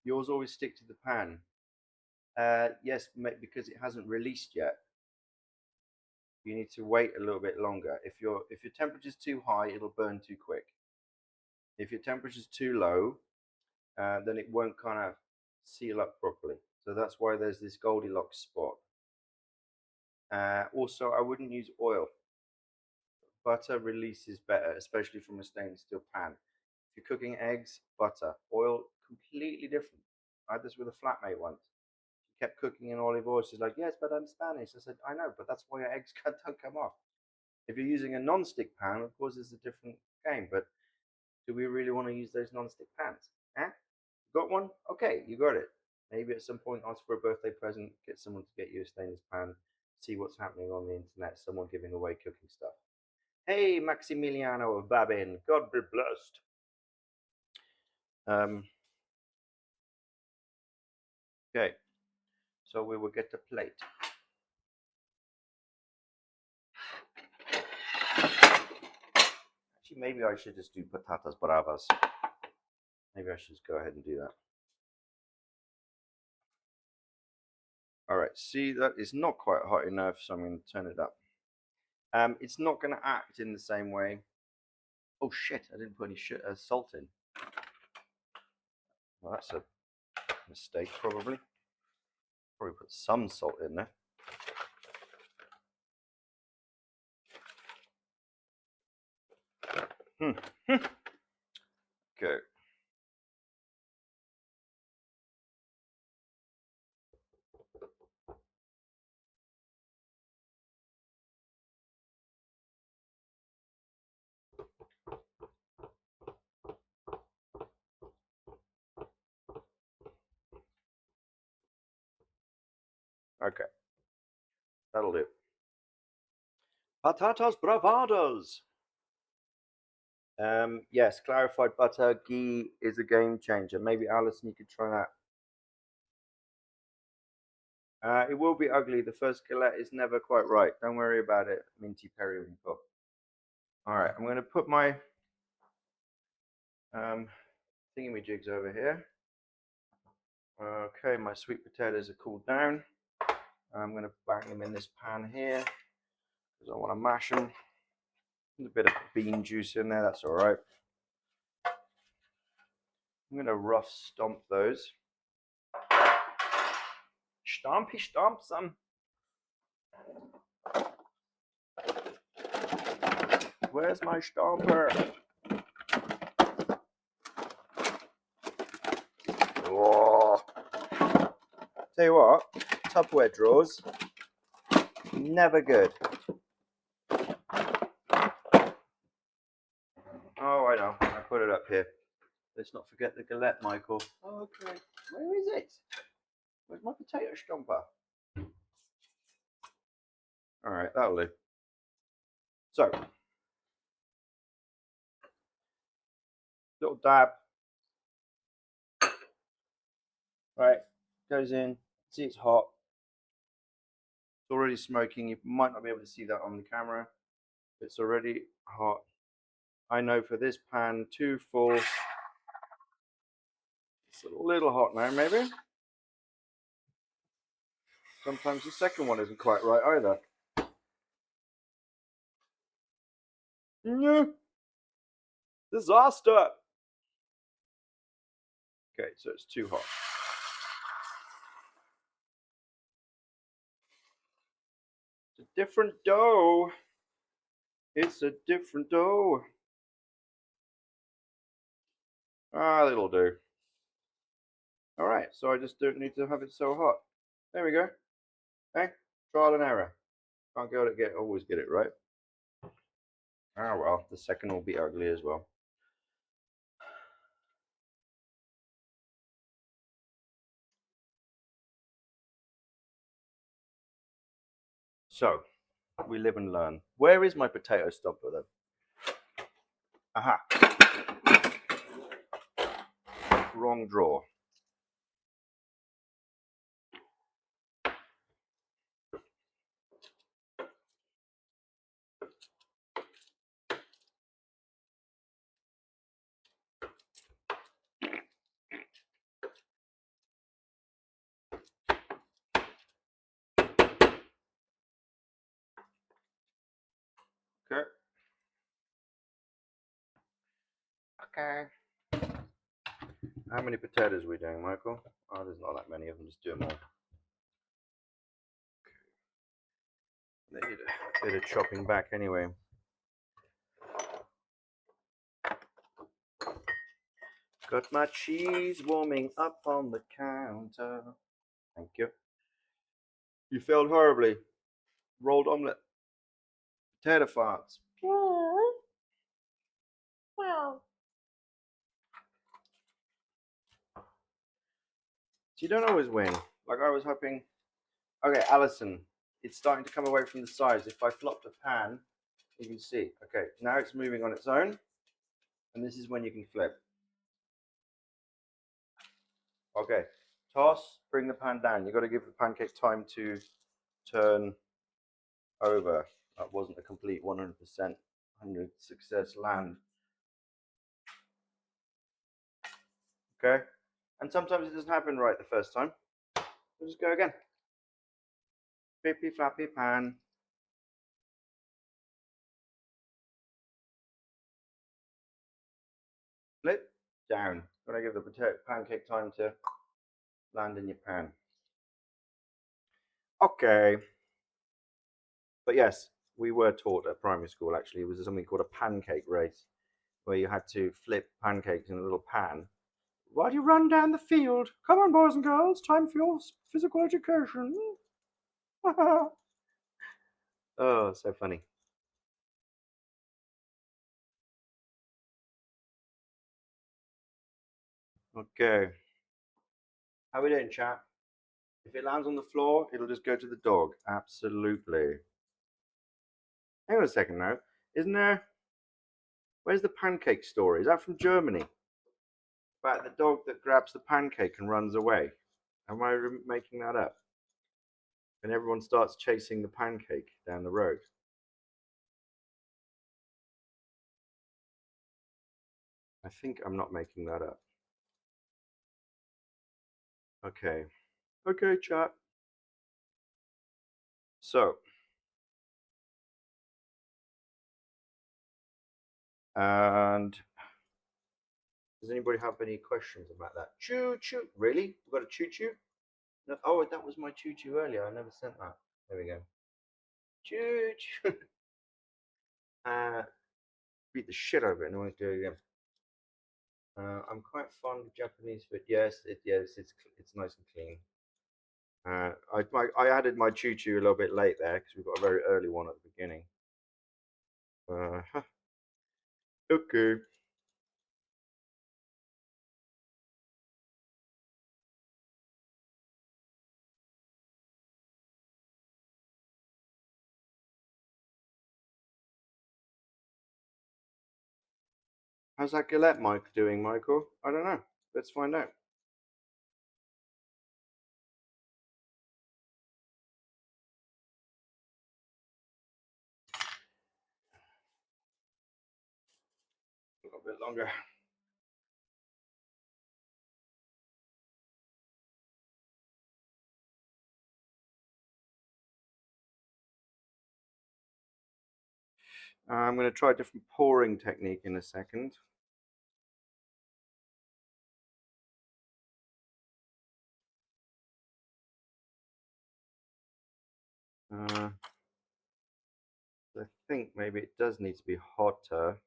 Yours always stick to the pan. Yes, because it hasn't released yet. You need to wait a little bit longer. If your temperature is too high, it'll burn too quick. If your temperature is too low, then it won't kind of seal up properly. So that's why there's this Goldilocks spot. Also, I wouldn't use oil. Butter releases better, especially from a stainless steel pan. If you're cooking eggs, butter. Oil, completely different. I had this with a flatmate once. She kept cooking in olive oil. She's like, yes, but I'm Spanish. I said, I know, but that's why your eggs don't come off. If you're using a non-stick pan, of course, it's a different game. But do we really want to use those non-stick pans? Eh? Got one? Okay, you got it. Maybe at some point ask for a birthday present, get someone to get you a stainless pan, see what's happening on the internet, someone giving away cooking stuff. Hey, Maximiliano of Babin, God be blessed. Okay, so we will get the plate. Actually, maybe I should just do patatas bravas. Maybe I should just go ahead and do that. All right, see, that is not quite hot enough, so I'm going to turn it up. It's not going to act in the same way. Oh shit, I didn't put any salt in. Well, that's a mistake, probably. Probably put some salt in there. Okay. Okay. That'll do. Patatas bravadas. Yes, clarified butter ghee is a game changer. Maybe Alison, you could try that. It will be ugly. The first skillet is never quite right. Don't worry about it, Minty Periwinkle. All right, I'm going to put my Thingamajigs over here. Okay, my sweet potatoes are cooled down. I'm going to bang them in this pan here because I want to mash them. A bit of bean juice in there, that's all right. I'm going to rough stomp those. Stompy stomp some. Where's my stomper? Oh. Tell you what, Tupperware drawers, never good. Oh, I know. I put it up here. Let's not forget the galette, Michael. Okay. Where is it? Where's my potato stomper? All right, that'll do. So, little dab. Right, goes in. See, it's hot. It's already smoking. You might not be able to see that on the camera. It's already hot. I know for this pan, too full. It's a little hot now, maybe. Sometimes the second one isn't quite right either. No. Disaster. Okay, so it's too hot. It's a different dough. It's a different dough. Ah, that'll do. All right, so I just don't need to have it so hot. There we go. Okay, trial and error. Can't always get it right. Ah well, the second will be ugly as well. So, we live and learn. Where is my potato stopper then? Aha. Wrong drawer. Okay. Okay. How many potatoes are we doing, Michael? Oh, there's not that many of them. Just do them all. They need a bit of chopping back anyway. Got my cheese warming up on the counter. Thank you. You failed horribly. Rolled omelette. Potato farts. Wow. So you don't always win. Like I was hoping. Okay, Alison, it's starting to come away from the sides. If I flop the pan, you can see. Okay, now it's moving on its own. And this is when you can flip. Okay, toss, bring the pan down. You've got to give the pancake time to turn over. That wasn't a complete 100% 100 success land. Okay, and sometimes it doesn't happen right the first time. We'll just go again. Flippy flappy pan. Flip down. Got to give the pancake time to land in your pan. Okay. But yes, we were taught at primary school actually, it was something called a pancake race, where you had to flip pancakes in a little pan while you run down the field. Come on, boys and girls, time for your physical education. Oh, so funny. Okay. How are we doing, chat? If it lands on the floor, it'll just go to the dog. Absolutely. Hang on a second now. Isn't there? Where's the pancake story? Is that from Germany? About the dog that grabs the pancake and runs away. Am I making that up? And everyone starts chasing the pancake down the road. I think I'm not making that up. Okay. Okay, chat. So, and does anybody have any questions about that? Choo choo. Really? We've got a choo choo? No, oh, that was my choo choo earlier. I never sent that. There we go. Choo choo. Beat the shit out of it and I want to do it again. I'm quite fond of Japanese food. Yes, it's nice and clean. I added my choo choo a little bit late there because we've got a very early one at the beginning. Okay. How's that Gillette mic doing, Michael? I don't know. Let's find out. A little bit longer. I'm going to try a different pouring technique in a second. I think maybe it does need to be hotter.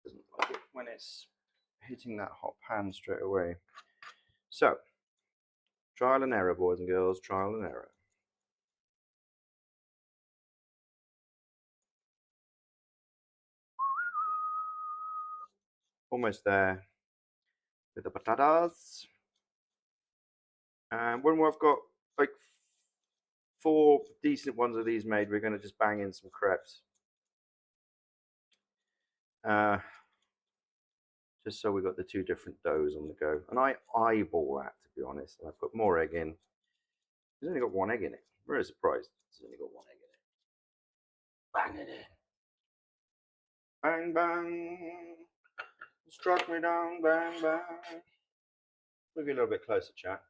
Doesn't like it when it's hitting that hot pan straight away. So, trial and error, boys and girls, trial and error. Almost there with the patatas. And when we've got like 4 decent ones of these made, we're going to just bang in some crepes. Just so we got the 2 different doughs on the go. And I eyeball that, to be honest. And I put more egg in. There's only got 1 egg in it. I'm very surprised. It's only got 1 egg in it. Bang it in. Bang, bang. Struck me down, bang, bang. Move you a little bit closer, chat.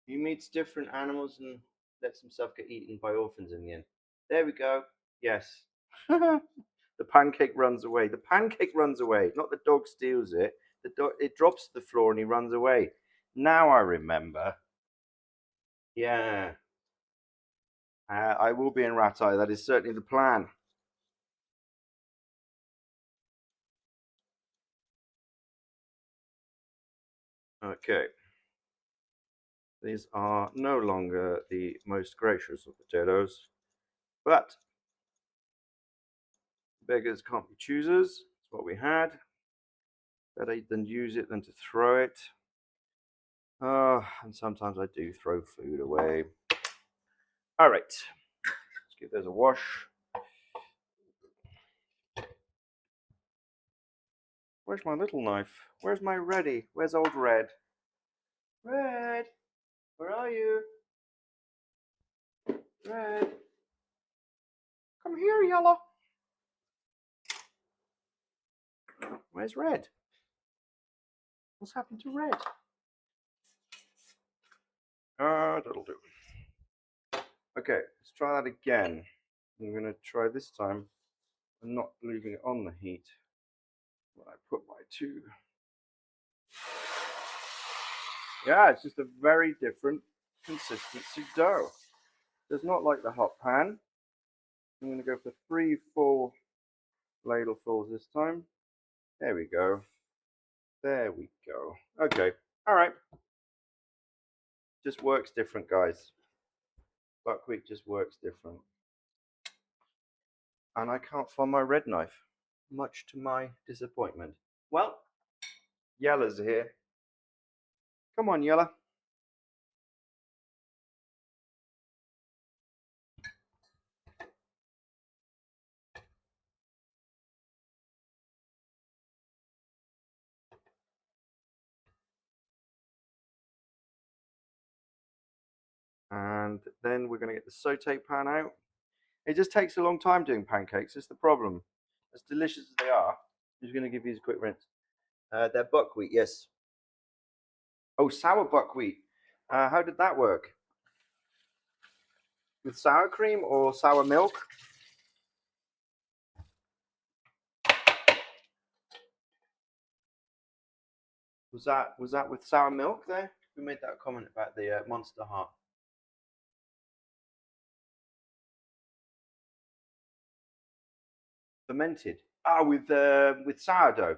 He meets different animals and lets himself get eaten by orphans in the end. There we go. Yes. The pancake runs away. The pancake runs away. Not the dog steals it. The dog it drops to the floor and he runs away. Now I remember. Yeah. I will be in Ratai. That is certainly the plan. Okay. These are no longer the most gracious of potatoes, but beggars can't be choosers. That's what we had. Better than use it than to throw it. And sometimes I do throw food away. All right. Let's give those a wash. Where's my little knife? Where's my Reddy? Where's old Red? Red, where are you? Red, come here, Yellow. Where's Red? What's happened to Red? That'll do. Okay, let's try that again. I'm going to try this time and not leaving it on the heat when I put my 2. Yeah, it's just a very different consistency dough. Does not like the hot pan. I'm going to go for 3 full ladlefuls this time. There we go. There we go. Okay. All right. Just works different, guys. Buckwheat just works different. And I can't find my red knife, much to my disappointment. Well, Yella's here. Come on, Yella. And then we're going to get the saute pan out. It just takes a long time doing pancakes. It's the problem. As delicious as they are, Who's going to give these a quick rinse? They're buckwheat, yes. Oh, sour buckwheat. How did that work? With sour cream or sour milk? Was that with sour milk there? We made that comment about the Monster Heart. Fermented. Ah, with sourdough.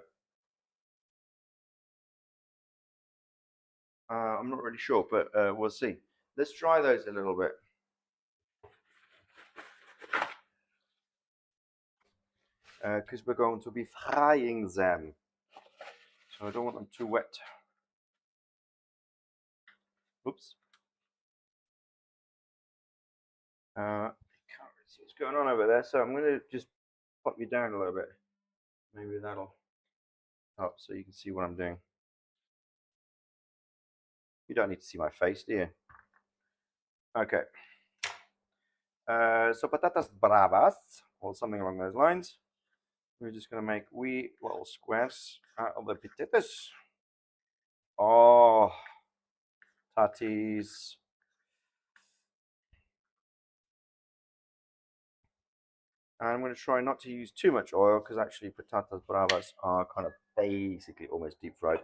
I'm not really sure, but we'll see. Let's try those a little bit. Because we're going to be frying them. So I don't want them too wet. Oops. Can't really see what's going on over there, so I'm going to just pop you down a little bit. Maybe that'll help so you can see what I'm doing. You don't need to see my face, do you? Okay. So patatas bravas, or something along those lines. We're just going to make wee little squares out of the potatoes. Oh, tatis. And I'm going to try not to use too much oil because actually patatas bravas are kind of basically almost deep fried.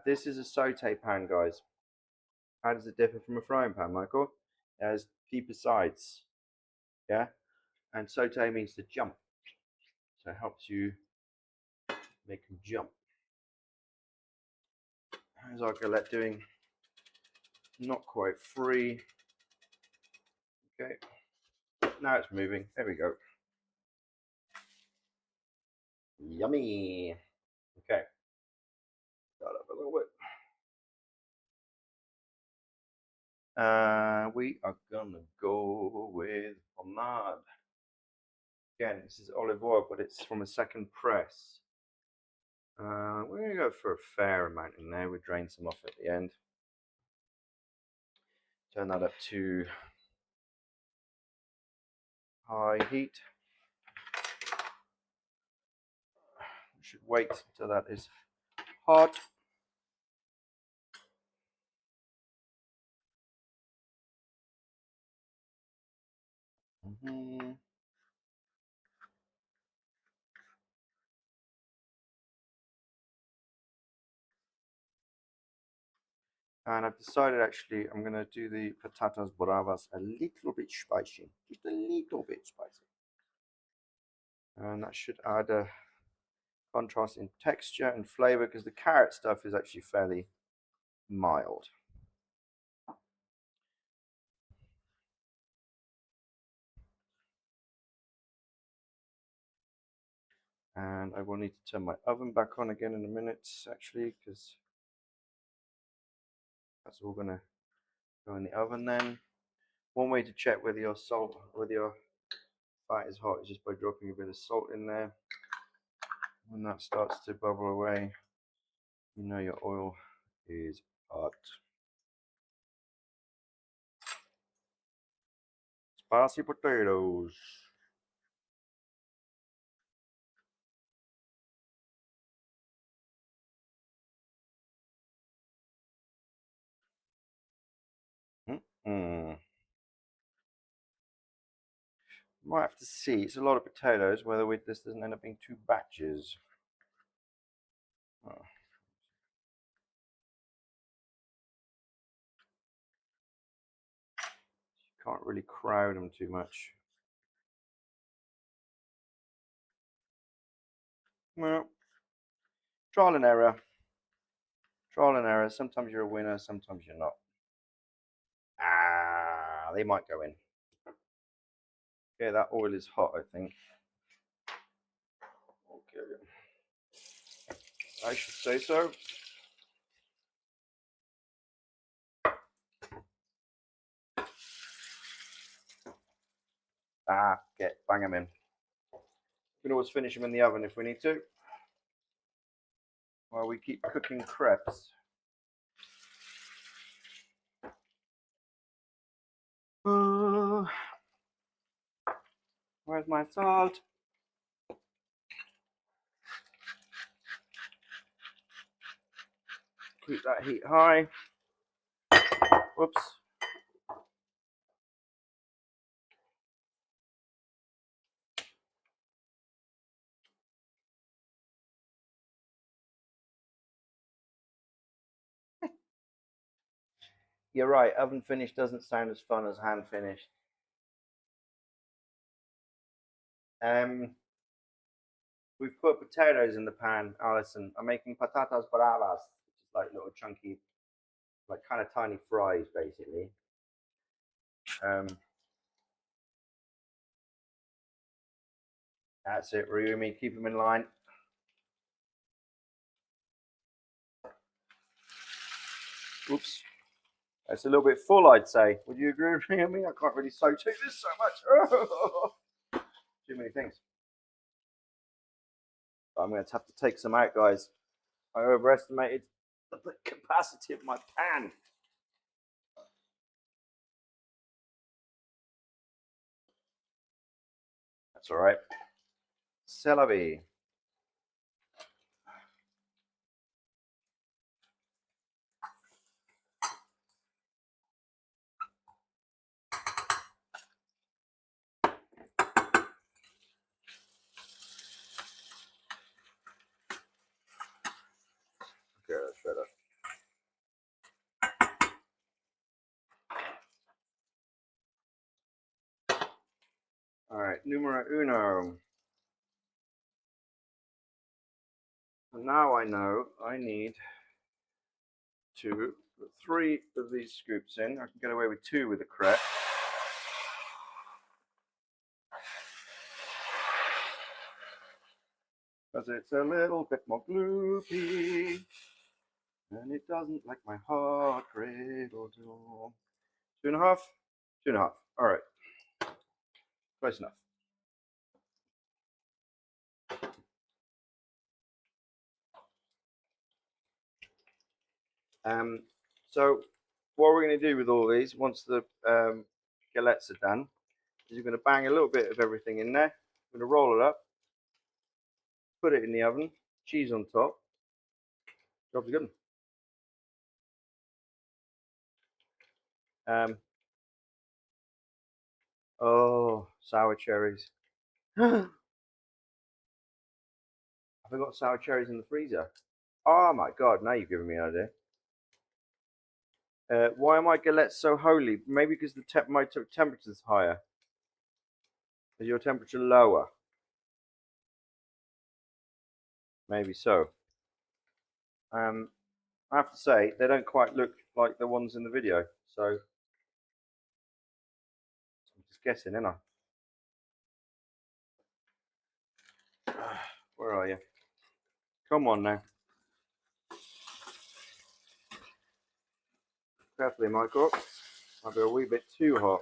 This is a saute pan, guys. How does it differ from a frying pan, Michael? It has deeper sides, yeah? And saute means to jump. So it helps you make them jump. How's our galette doing? Not quite free. Okay. Now it's moving. There we go. Yummy. Okay. Start up a little bit. We are gonna go with pomade. Again, this is olive oil, but it's from a second press. We're gonna go for a fair amount in there. We drain some off at the end. Turn that up to high heat. We should wait until that is hot. And I've decided actually I'm going to do the patatas bravas a little bit spicy. Just a little bit spicy. And that should add a contrast in texture and flavor because the carrot stuff is actually fairly mild. And I will need to turn my oven back on again in a minute actually because that's all going to go in the oven then. One way to check whether your fat is hot is just by dropping a bit of salt in there. When that starts to bubble away, you know your oil is hot. Spicy potatoes. Mm. Might have to see. It's a lot of potatoes. Whether this doesn't end up being two batches. Oh. Can't really crowd them too much. Well, trial and error. Trial and error. Sometimes you're a winner, sometimes you're not. They might go in. Okay, that oil is hot, I think. Okay. I should say so. Okay, bang them in. We can always finish them in the oven if we need to. While we keep cooking crepes. Where's my salt? Keep that heat high. Whoops. You're right, oven finished doesn't sound as fun as hand finished. We've put potatoes in the pan, Alison. I'm making patatas bravas, which is like little chunky, like kind of tiny fries, basically. Um, that's it, Ryumi. Keep them in line. Oops. That's a little bit full, I'd say. Would you agree with me? I can't really take this so much. Too many things. But I'm going to have to take some out, guys. I overestimated the capacity of my pan. That's all right. C'est la vie. Okay, that's better. All right, numero uno. And now I know I need to put 3 of these scoops in. I can get away with 2 with the crepe. Because it's a little bit more gloopy. And it doesn't like my heart cradle. 2.5? 2.5. All right. Close enough. So what we're going to do with all these, once the galettes are done, is you're going to bang a little bit of everything in there. I'm going to roll it up, put it in the oven, cheese on top. Job's good. Oh, sour cherries. I forgot sour cherries in the freezer. Oh my god, now you've given me an idea. Why are my galettes so holy? Maybe because my temperature's higher. Is your temperature lower? Maybe so. I have to say, they don't quite look like the ones in the video. So, I'm just guessing, ain't I? Where are you? Come on now. Carefully, Michael. Might be a wee bit too hot.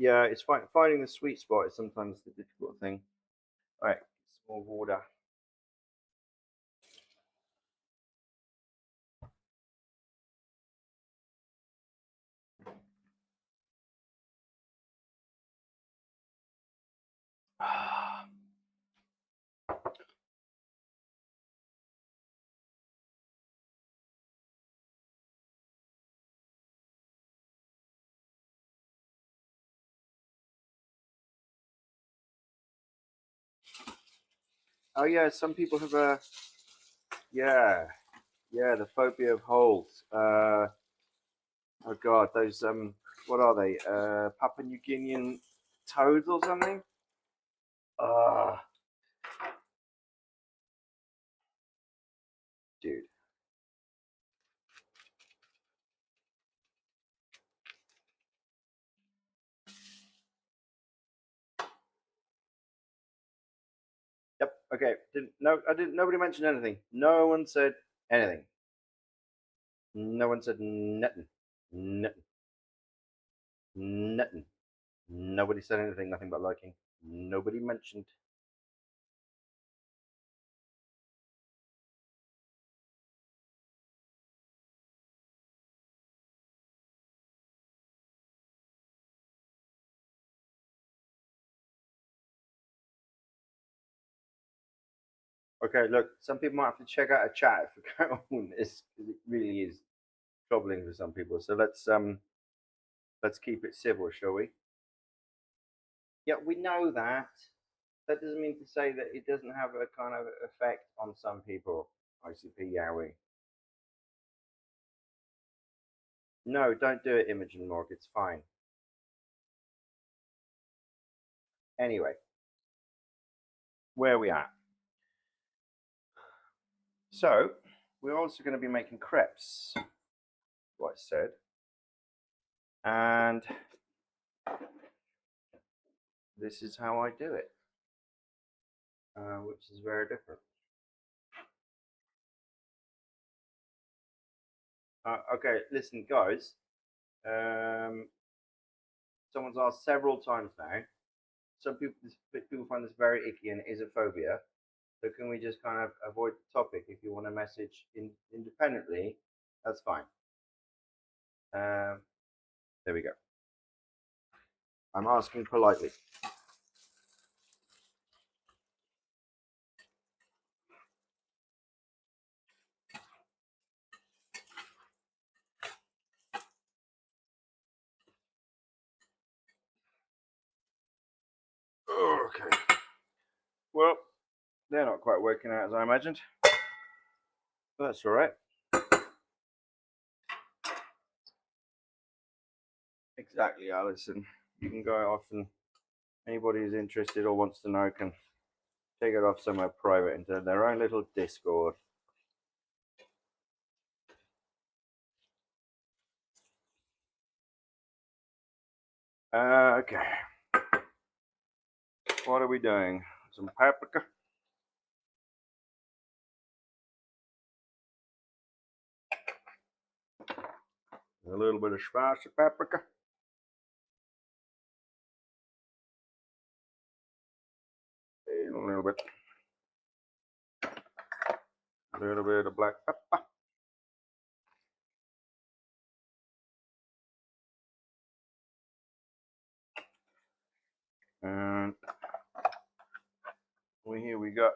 Yeah, it's finding the sweet spot is sometimes the difficult thing. All right, some more water. Oh yeah, some people have a yeah, the phobia of holes. Oh god, those what are they? Papua New Guinean toads or something? Ah, dude. Yep. Okay. I didn't. Nobody mentioned anything. No one said anything. No one said nothing. Nothing. Nothing. Nobody said anything. Nothing but liking. Nobody mentioned. Okay, look, some people might have to check out a chat if we go on this because it really is troubling for some people. So let's keep it civil, shall we? Yeah, we know that. That doesn't mean to say that it doesn't have a kind of effect on some people. ICP Yowie. No, don't do it, Imogen Morg. It's fine. Anyway, where are we at? So, we're also going to be making crepes, what I said. And this is how I do it, which is very different. Okay, listen, guys. Someone's asked several times now. Some people find this very icky and is a phobia. So can we just kind of avoid the topic? If you want to message independently, that's fine. There we go. I'm asking politely. Okay. Well, they're not quite working out as I imagined. But that's all right. Exactly, Alison. You can go off and anybody who's interested or wants to know can take it off somewhere private into their own little Discord. Okay. What are we doing? Some paprika. A little bit of spicy paprika. A little bit. A little bit of black pepper. And here we got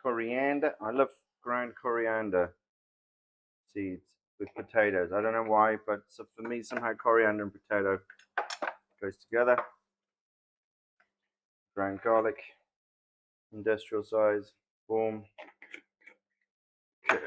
coriander. I love ground coriander seeds with potatoes. I don't know why, but so for me, somehow coriander and potato goes together. Ground garlic, industrial size, boom. Okay.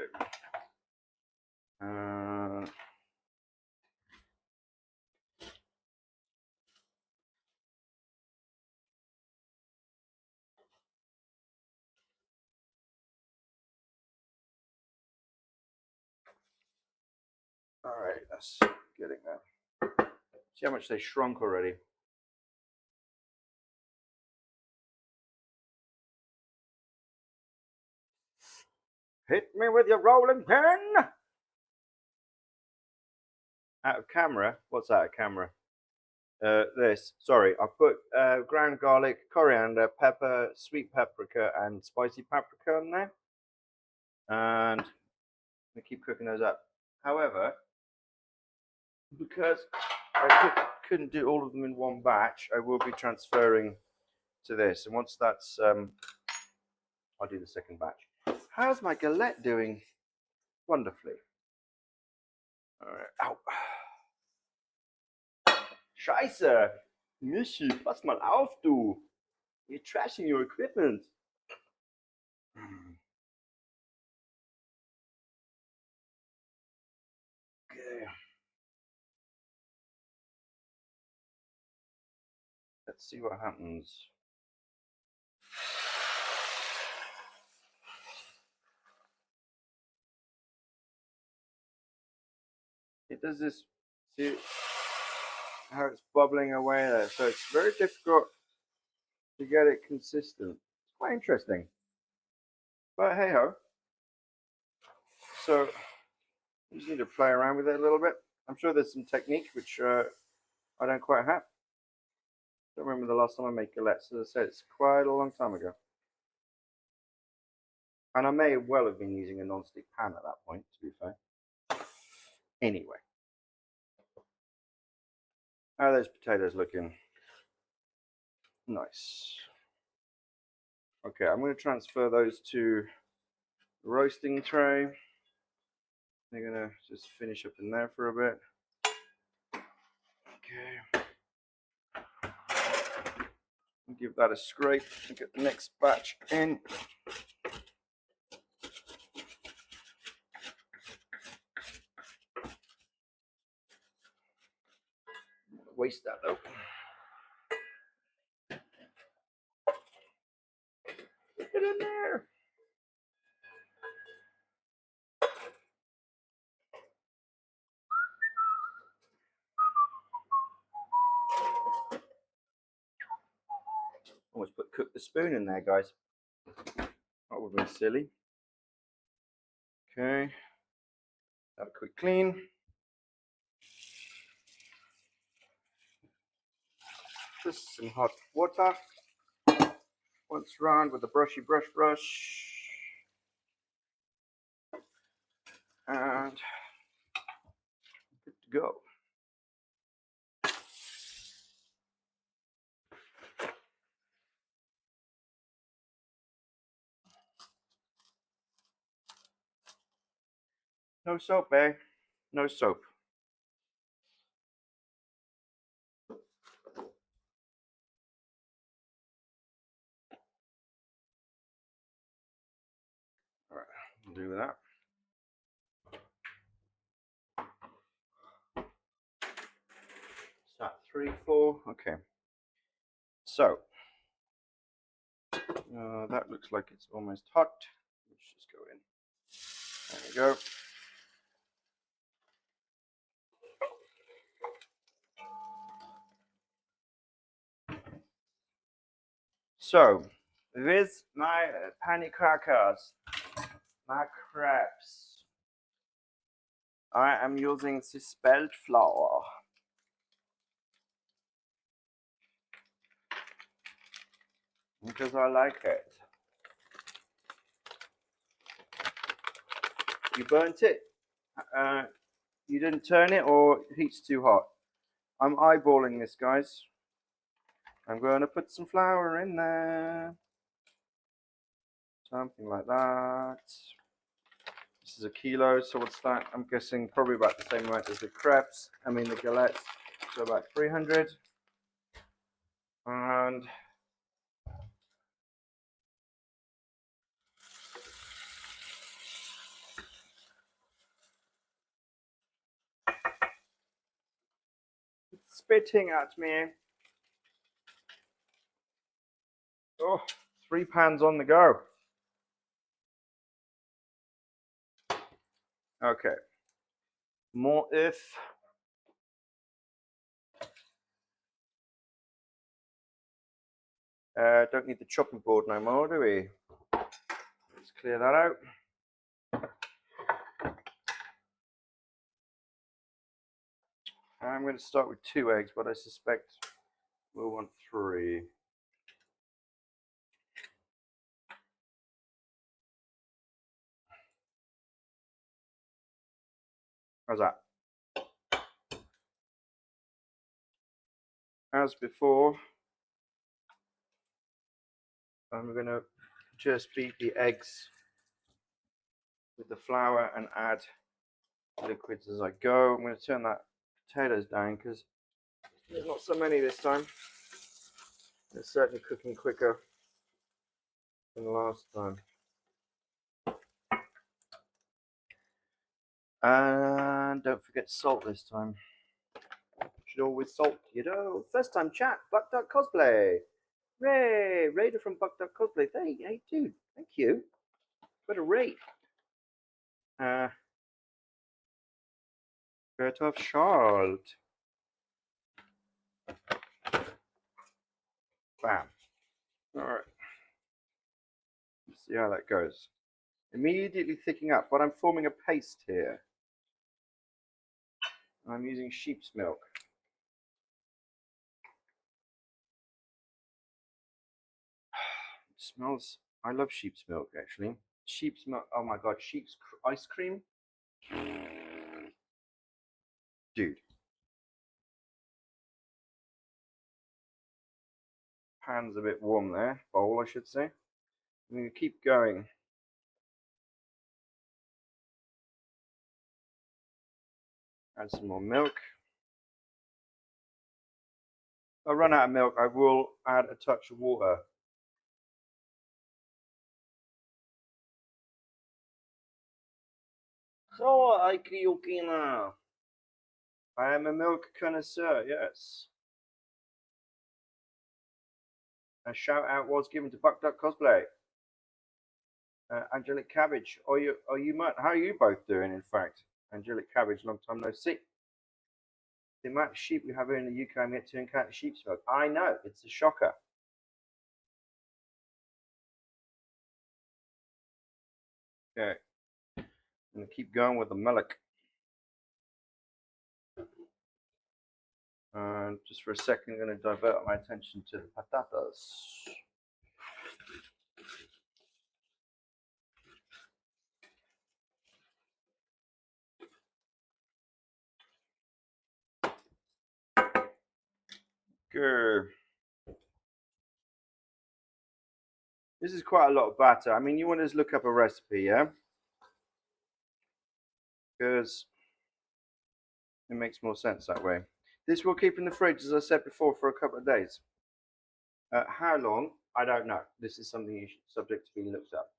All right, that's getting there. See how much they shrunk already. Hit me with your rolling pin. Out of camera? What's out of camera? This. Sorry, I put ground garlic, coriander, pepper, sweet paprika, and spicy paprika on there. And we keep cooking those up. However, because I couldn't do all of them in one batch, I will be transferring to this. And once that's, I'll do the second batch. How's my galette doing? Wonderfully. All right. Ow. Scheiße. Michi, pass mal auf, du. You're trashing your equipment. Okay. Let's see what happens. It does this, see how it's bubbling away there. So it's very difficult to get it consistent. It's quite interesting. But hey ho. So you just need to play around with it a little bit. I'm sure there's some technique which I don't quite have. Don't remember the last time I made galettes. As I said, it's quite a long time ago. And I may well have been using a non-stick pan at that point, to be fair. Anyway. How are those potatoes looking? Nice. Okay, I'm going to transfer those to the roasting tray. They're going to just finish up in there for a bit. Okay. Give that a scrape and get the next batch in. Waste that though. Get it in there. Almost cook the spoon in there, guys. That would have been silly. Okay. Have a quick clean. Just some hot water. Once round with a brushy brush. And good to go. No soap, eh? No soap. All right, we'll do that. Start 3, 4. Okay. So that looks like it's almost hot. Let's just go in. There we go. So, with my pankekeees, my crepes, I am using the spelt flour. Because I like it. You burnt it? You didn't turn it, or heat's too hot? I'm eyeballing this, guys. I'm going to put some flour in there. Something like that. This is a kilo, so what's that? I'm guessing probably about the same amount as the crepes. I mean the galettes. So about 300. And it's spitting at me. Oh, 3 pans on the go. Okay. More if. Don't need the chopping board no more, do we? Let's clear that out. I'm going to start with 2 eggs, but I suspect we'll want 3. How's that? As before, I'm going to just beat the eggs with the flour and add liquids as I go. I'm going to turn that potatoes down because there's not so many this time. They're certainly cooking quicker than the last time. And don't forget salt this time. Should always salt, you know. First time chat, Buck Duck Cosplay. Ray, Raider from Buck Duck Cosplay. Hey, dude, thank you. What a rate. Bit of salt. Bam. Alright. Let's see how that goes. Immediately thickening up, but I'm forming a paste here. I'm using sheep's milk. Smells. I love sheep's milk actually. Sheep's milk. Oh my god, ice cream, dude. Pan's a bit warm there. Bowl, I should say. I'm gonna keep going. Add some more milk. If I run out of milk, I will add a touch of water. So, Aikiyokina. I am a milk connoisseur, yes. A shout out was given to Buck Duck Cosplay. Angelic Cabbage. How are you both doing, in fact? Angelic Cabbage, long time no see. The amount of sheep we have here in the UK, I'm yet to encounter sheep's milk. I know, it's a shocker. Okay, I'm going to keep going with the milk. And just for a second, I'm going to divert my attention to the patatas. Good. This is quite a lot of batter. I mean, you want to just look up a recipe, yeah? Because it makes more sense that way. This will keep in the fridge, as I said before, for a couple of days. How long? I don't know. This is something subject to being looked up.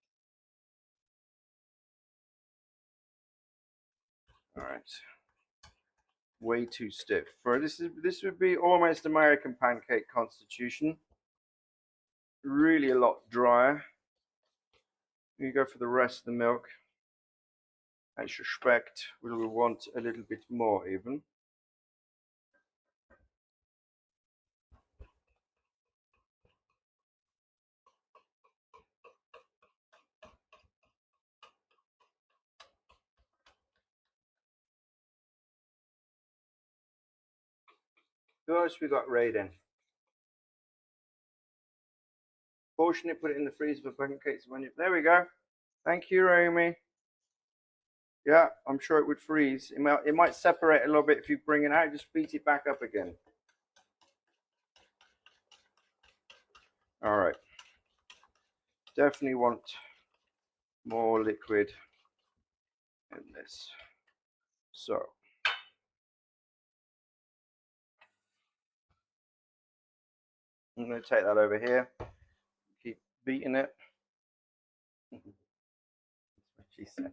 All right. Way too stiff. For this would be almost American pancake constitution. Really a lot drier. You go for the rest of the milk. I suspect we will want a little bit more even. Who else we got raiding? Portion it, put it in the freezer for pancakes when you. There we go. Thank you, Romy. Yeah, I'm sure it would freeze. It might separate a little bit if you bring it out. Just beat it back up again. All right. Definitely want more liquid in this. So. I'm going to take that over here. Keep beating it. That's what she said.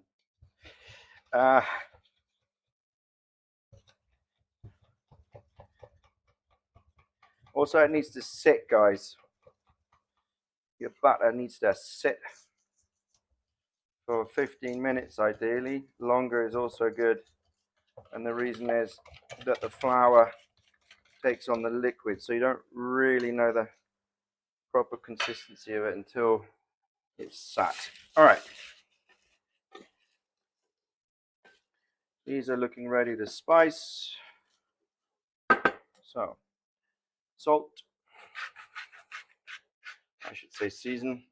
Also, it needs to sit, guys. Your batter needs to sit for 15 minutes, ideally. Longer is also good. And the reason is that the flour takes on the liquid, so you don't really know the proper consistency of it until it's sat. All right. These are looking ready to spice. So, salt. I should say season.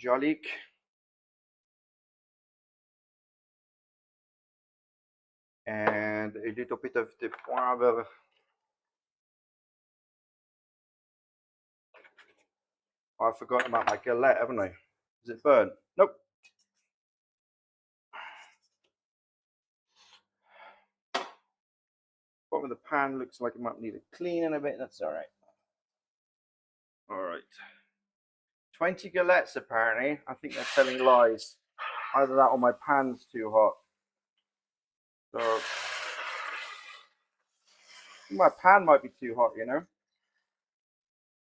Garlic. And a little bit of the poivre. Oh, I've forgotten about my galette, haven't I? Is it burnt? Nope. Bottom of the pan looks like it might need a cleaning a bit. That's all right. All right. 20 galettes apparently. I think they're telling lies. Either that or my pan's too hot. So my pan might be too hot, you know.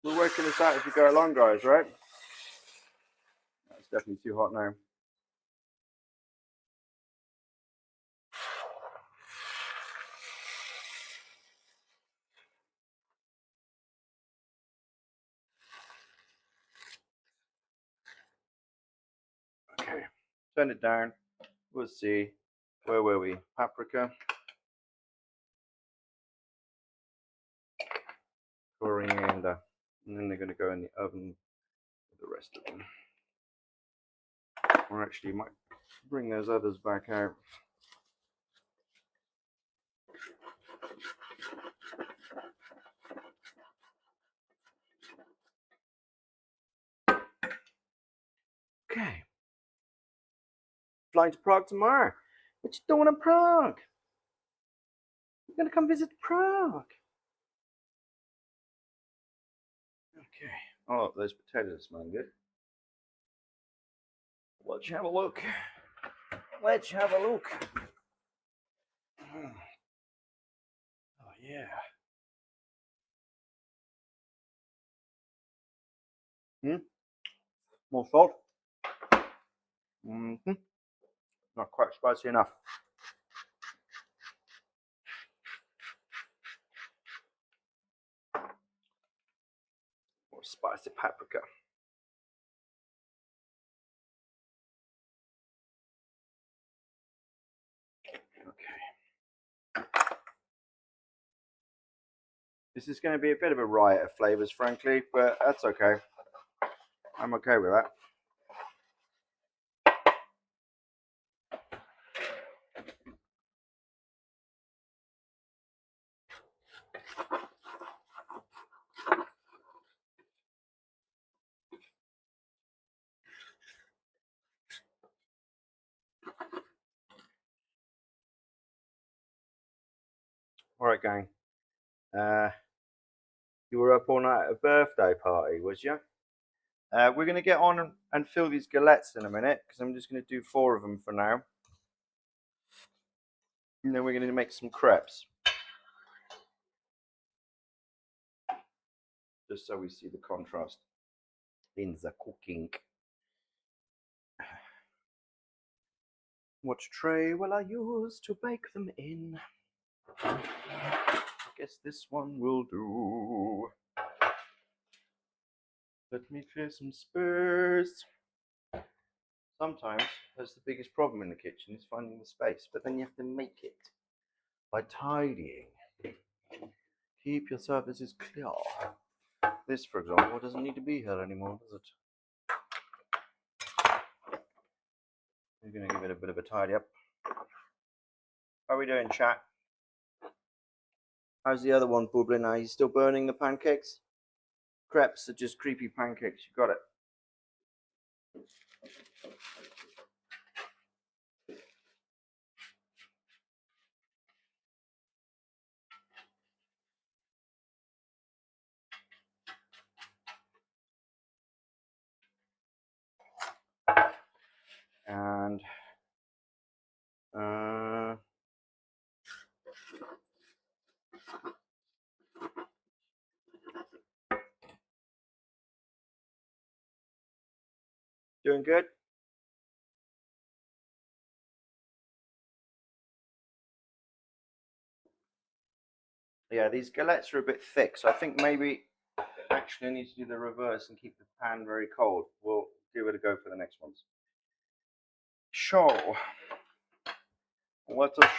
We're working this out as we go along, guys, right? It's definitely too hot now. Okay, turn it down. We'll see. Where were we? Paprika. Coriander. And then they're going to go in the oven the rest of them. Or actually, you might bring those others back out. Okay. Flying to Prague tomorrow. What you doing in Prague? You're gonna come visit Prague. Okay. Oh, those potatoes smell good. Let's have a look. Let's have a look. Oh yeah. More salt. Not quite spicy enough. More spicy paprika. Okay. This is going to be a bit of a riot of flavors, frankly, but that's okay. I'm okay with that. All right, gang. You were up all night at a birthday party, was you? We're going to get on and fill these galettes in a minute because I'm just going to do 4 of them for now. And then we're going to make some crepes. Just so we see the contrast in the cooking. What tray will I use to bake them in? I guess this one will do. Let me clear some space. Sometimes that's the biggest problem in the kitchen is finding the space, but then you have to make it by tidying. Keep your surfaces clear. This, for example, doesn't need to be here anymore, does it? We're going to give it a bit of a tidy up. How are we doing, chat? How's the other one bubbling? Are you still burning the pancakes? Crepes are just creepy pancakes. You got it. And doing good? Yeah, these galettes are a bit thick, so I think maybe actually I need to do the reverse and keep the pan very cold. We'll give it a go for the next ones. So, let us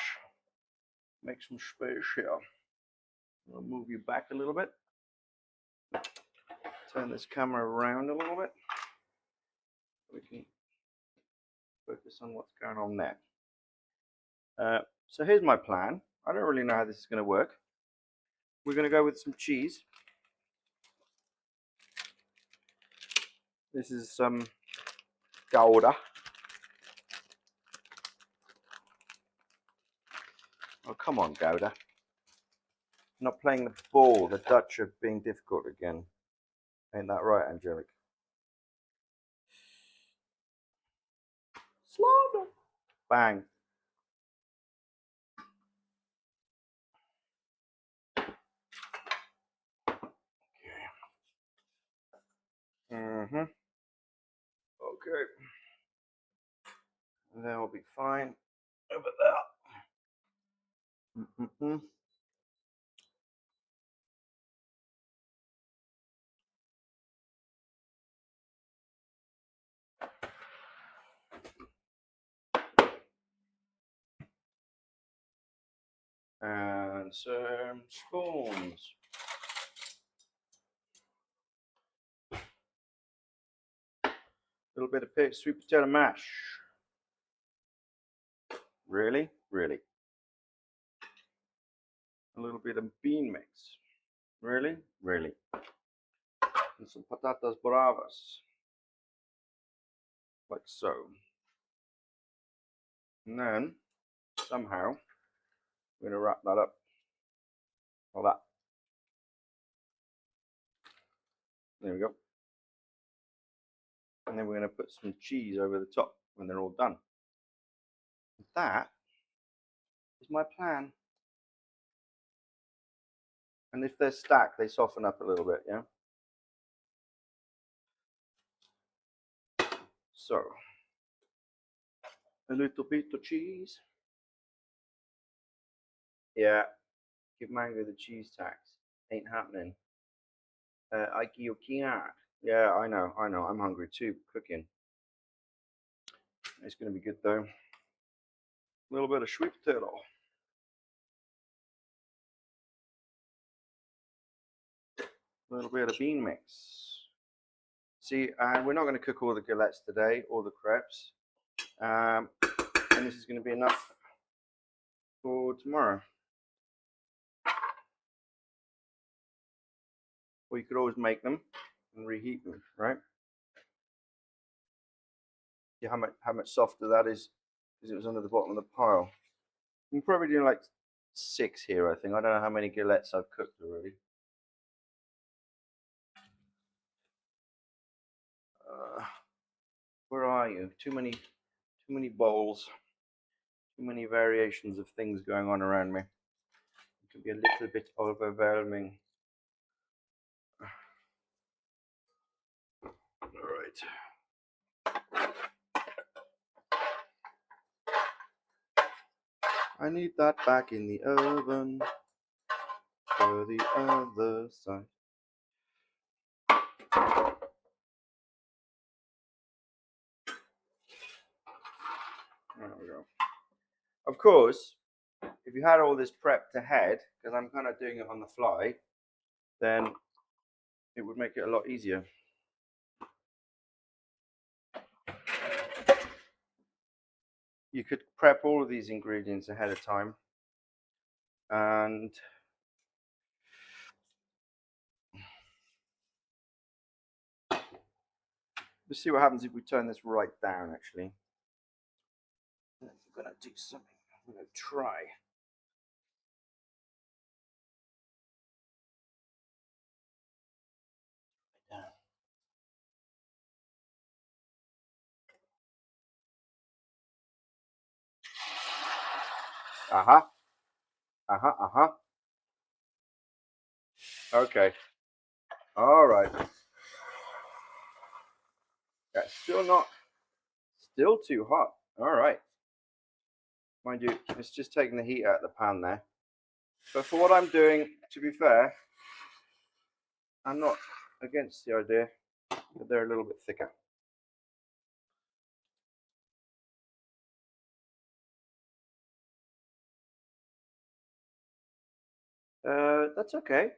make some space here. I'll move you back a little bit. Turn this camera around a little bit. We can focus on what's going on there. So here's my plan. I don't really know how this is going to work. We're going to go with some cheese. This is some Gouda. Oh, come on, Gouda. Not playing the ball. The Dutch are being difficult again. Ain't that right, Angelic? Slow. Bang. Okay. That'll be fine. Over there. And some spoons. little bit of sweet potato mash. Really? Really? A little bit of bean mix. Really? Really? And some patatas bravas. Like so. And then, somehow, we're going to wrap that up. Like that. There we go. And then we're going to put some cheese over the top when they're all done. That is my plan. And if they're stacked, they soften up a little bit, yeah? So, a little bit of cheese. Yeah, give Mango the cheese tax. Ain't happening. Yeah, I know. I'm hungry too. Cooking. It's going to be good though. A little bit of sweet potato. A little bit of bean mix. See, and we're not going to cook all the galettes today, or the crepes. And this is going to be enough for tomorrow. Or you could always make them and reheat them, right? See how much softer that is because it was under the bottom of the pile. I'm probably doing like 6 here, I think. I don't know how many galettes I've cooked already. Where are you? Too many bowls. Too many variations of things going on around me. It can be a little bit overwhelming. All right. I need that back in the oven for the other side. There we go. Of course, if you had all this prepped ahead, because I'm kind of doing it on the fly, then it would make it a lot easier. You could prep all of these ingredients ahead of time, and let's see what happens if we turn this right down, actually. I'm going to do something. I'm going to try. Uh-huh. Uh-huh, uh-huh. Okay. All right. That's still too hot. All right. Mind you, it's just taking the heat out of the pan there. But for what I'm doing, to be fair, I'm not against the idea that they're a little bit thicker. That's okay.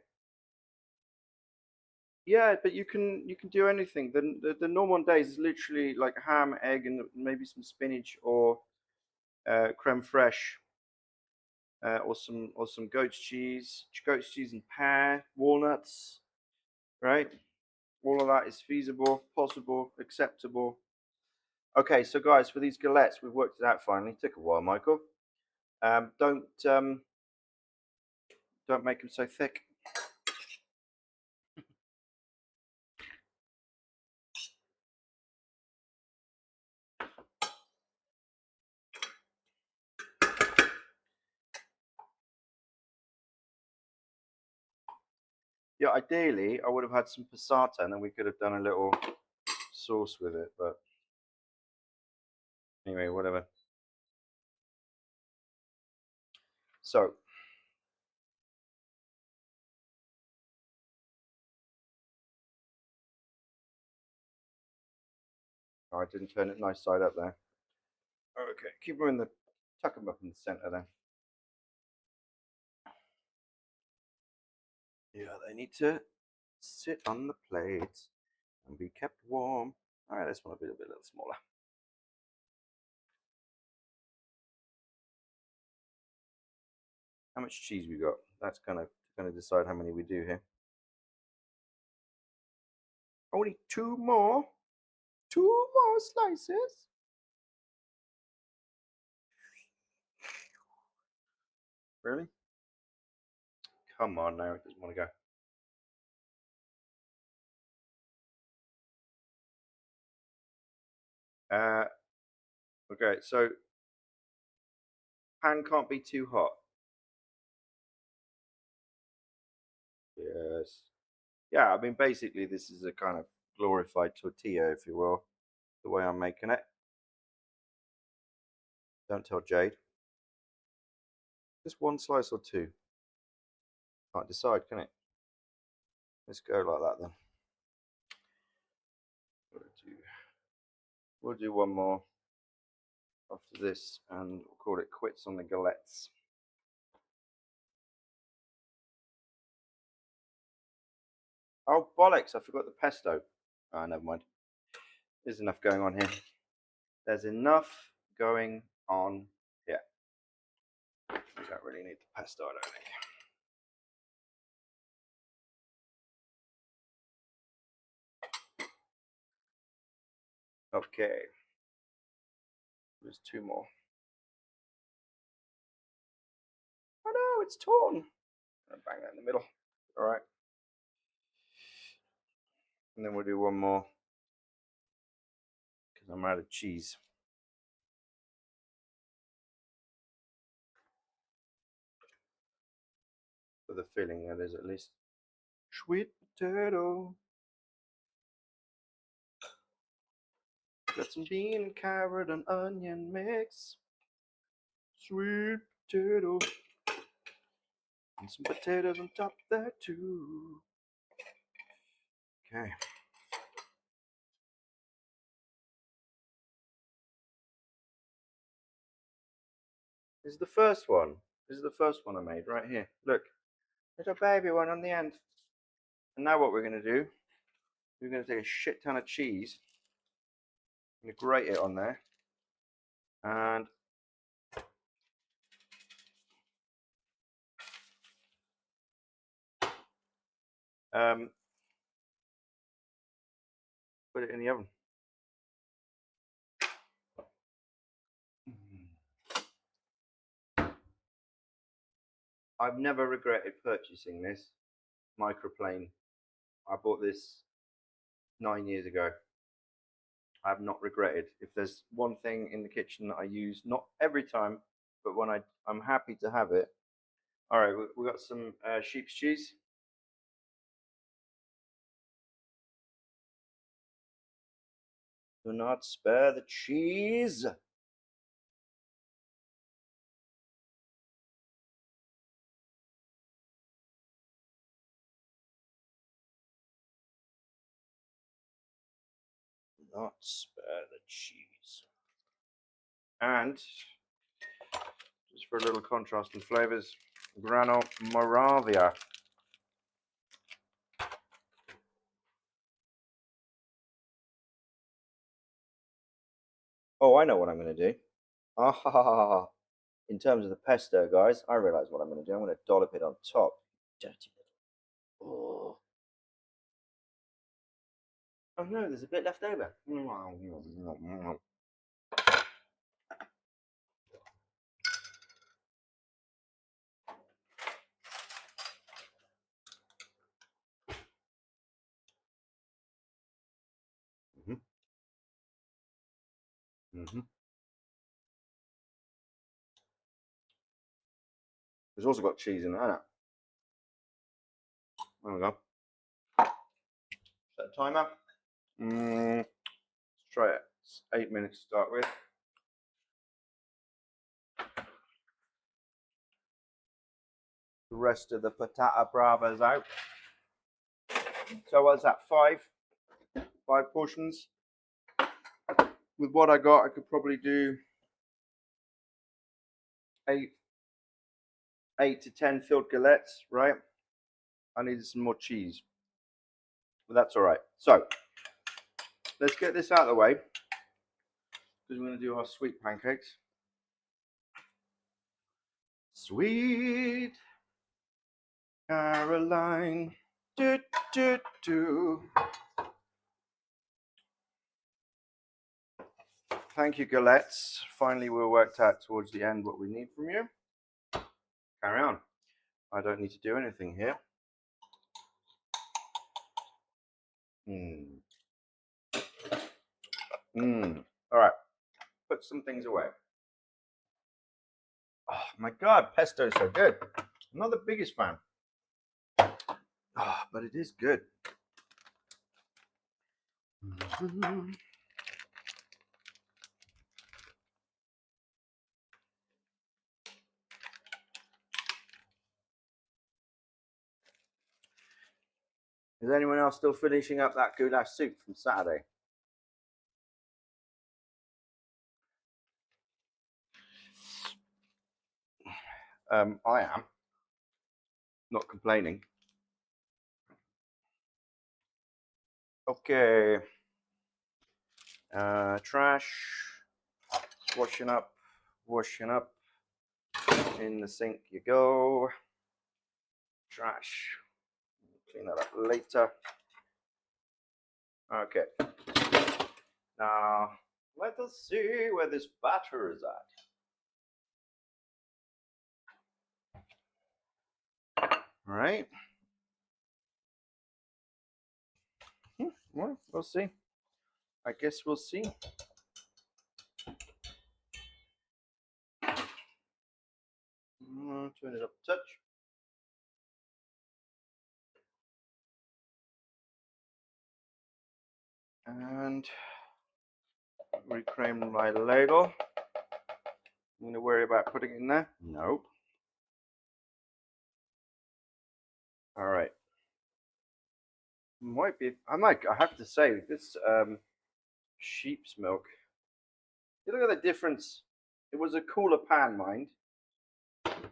Yeah, but you can do anything. The normal days is literally like ham, egg, and maybe some spinach or creme fraiche, or some goat's cheese and pear, walnuts, right? All of that is feasible, possible, acceptable. Okay, so guys, for these galettes, we've worked it out finally. Took a while, Michael. Um, don't um, don't make them so thick. Yeah, ideally, I would have had some passata, and then we could have done a little sauce with it. But anyway, whatever. So I didn't turn it nice side up there. Okay, keep them tuck them up in the center there. Yeah, they need to sit on the plate and be kept warm. All right, this one will be a little smaller. How much cheese we got? That's kind of going to decide how many we do here. Only two more slices. Really? Come on now, it doesn't want to go. Okay, so pan can't be too hot. Yes. Yeah, I mean, basically, this is a kind of glorified tortilla, if you will, the way I'm making it. Don't tell Jade. Just one slice or two. Can't decide, can it? Let's go like that then. We'll do one more after this, and we'll call it quits on the galettes. Oh, bollocks, I forgot the pesto. Oh, never mind. There's enough going on here. There's enough going on here. We don't really need the pesto, I don't think. Okay. There's two more. Oh no, it's torn. I'm gonna bang that in the middle. All right. And then we'll do one more because I'm out of cheese. For the filling, that is, at least. Sweet potato. Got some bean, carrot, and onion mix. Sweet potato. And some potatoes on top there too. Okay. This is the first one. This is the first one I made right here. Look. Little baby one on the end. And now what we're going to do, we're going to take a shit ton of cheese. I'm going to grate it on there. And put it in the oven. I've never regretted purchasing this microplane. I bought this 9 years ago. I have not regretted. If there's one thing in the kitchen that I use, not every time, but when I'm happy to have it. All right, we got some sheep's cheese. Do not spare the cheese. Not spare the cheese. And just for a little contrast in flavors, Grano Moravia. Oh, I know what I'm going to do. Ah, in terms of the pesto, guys, I realize what I'm going to do. I'm going to dollop it on top. Dirty little. Oh. Oh no, there's a bit left over. There's also got cheese in there. There we go. Set a timer. Let's try it. It's 8 minutes to start with. The rest of the patata bravas out. So what's that? Five portions. With what I got, I could probably do eight to 10 filled galettes, right? I needed some more cheese, but that's all right. So let's get this out of the way because we're going to do our sweet pancakes. Sweet Caroline. Do, do, do. Thank you, Galettes. Finally, we worked out towards the end what we need from you. Carry on. I don't need to do anything here. All right. Put some things away. Oh my God, pesto is so good. I'm not the biggest fan. Oh, but it is good. Is anyone else still finishing up that goulash soup from Saturday? I am. Not complaining. Okay. Trash. Washing up. In the sink you go. Trash. Clean that up later. Okay. Now, let us see where this batter is at. All right. Well, we'll see. I guess we'll see. Turn it up a touch. And reclaim my ladle. I'm going to worry about putting it in there. Nope. All right. Might be. I have to say, this sheep's milk. You look at the difference. It was a cooler pan, mind.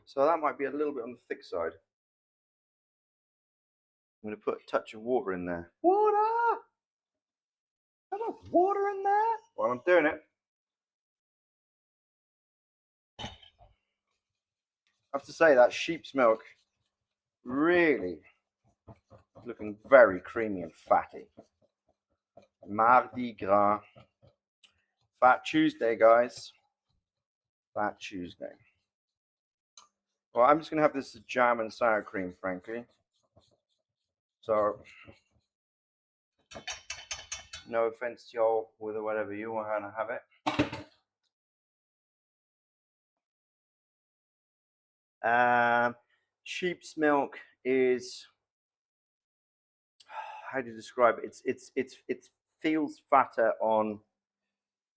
So that might be a little bit on the thick side. I'm going to put a touch of water in there. Water! There's water in there? While I'm doing it, I have to say that sheep's milk really looking very creamy and fatty. Mardi Gras. Fat Tuesday, guys. Fat Tuesday. Well, I'm just going to have this jam and sour cream, frankly. So, no offense to y'all with whatever you want to have it. Sheep's milk is, how do you describe it? It feels fatter on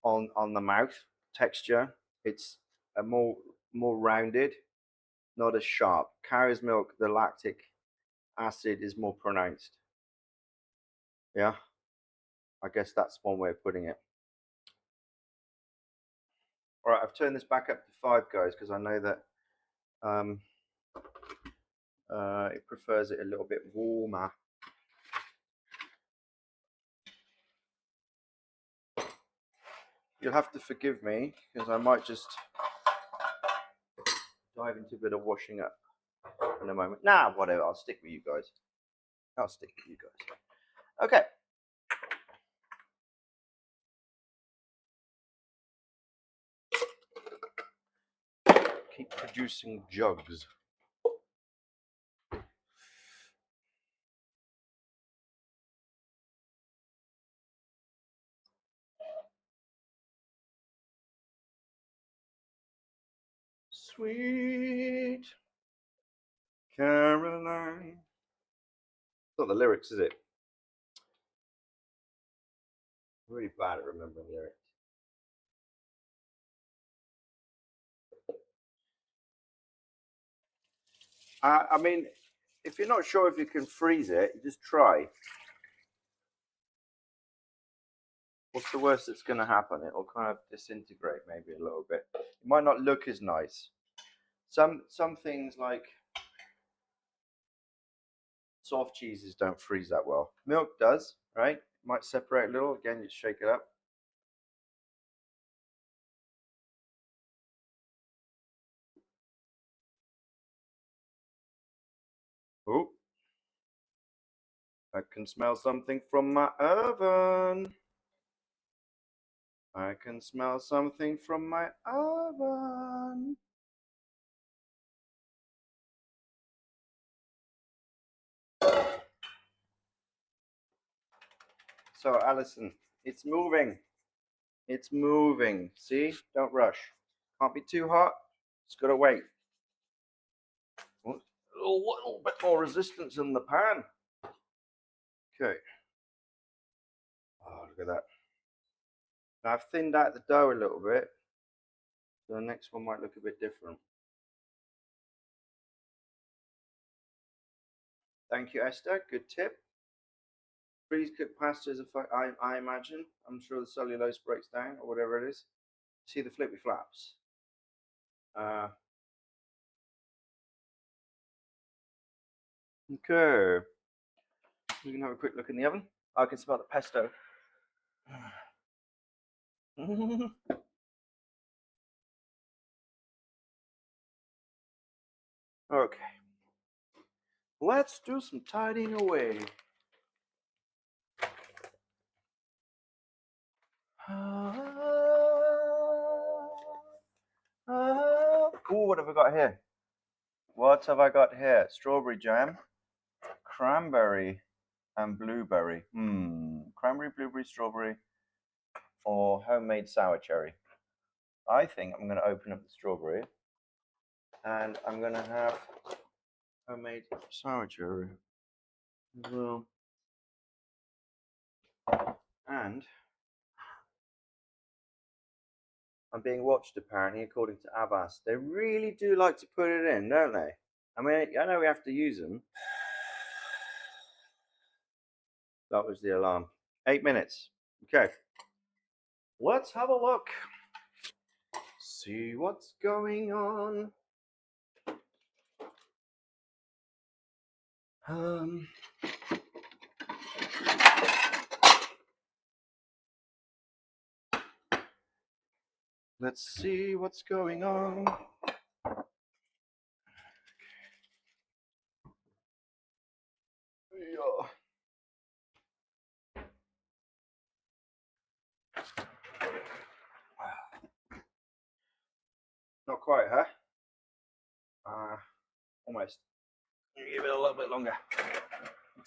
the mouth texture. It's a more rounded, not as sharp. Cow's milk, the lactic acid is more pronounced. Yeah, I guess that's one way of putting it. All right, I've turned this back up to 5, guys, because I know that it prefers it a little bit warmer. You'll have to forgive me because I might just dive into a bit of washing up in a moment. Nah, whatever. I'll stick with you guys. Okay. Keep producing jugs. Sweet Caroline. It's not the lyrics, is it? I'm really bad at remembering lyrics. I mean, if you're not sure if you can freeze it, you just try. What's the worst that's going to happen? It'll kind of disintegrate maybe a little bit. It might not look as nice. Some things like soft cheeses don't freeze that well. Milk does, right? Might separate a little. Again, just shake it up. Oh, I can smell something from my oven. I can smell something from my oven. So, Alison, it's moving. It's moving. See? Don't rush. Can't be too hot. Just gotta wait. A little bit more resistance in the pan. Okay. Oh, look at that. Now I've thinned out the dough a little bit, so the next one might look a bit different. Thank you, Esther. Good tip. Freeze cooked pasta is I imagine. I'm sure the cellulose breaks down or whatever it is. See the flippy flaps. Okay. We can have a quick look in the oven. I can smell the pesto. Okay. Let's do some tidying away. Oh, what have I got here? What have I got here? Strawberry jam, cranberry, and blueberry. Cranberry, blueberry, strawberry, or homemade sour cherry. I think I'm going to open up the strawberry, and I'm going to have homemade sour cherry as well. And I'm being watched apparently, according to Abbas. They really do like to put it in, don't they? I mean, I know we have to use them. That was the alarm. 8 minutes. Okay. Let's have a look. See what's going on. Let's see what's going on. Not quite, huh? Almost. Give it a little bit longer.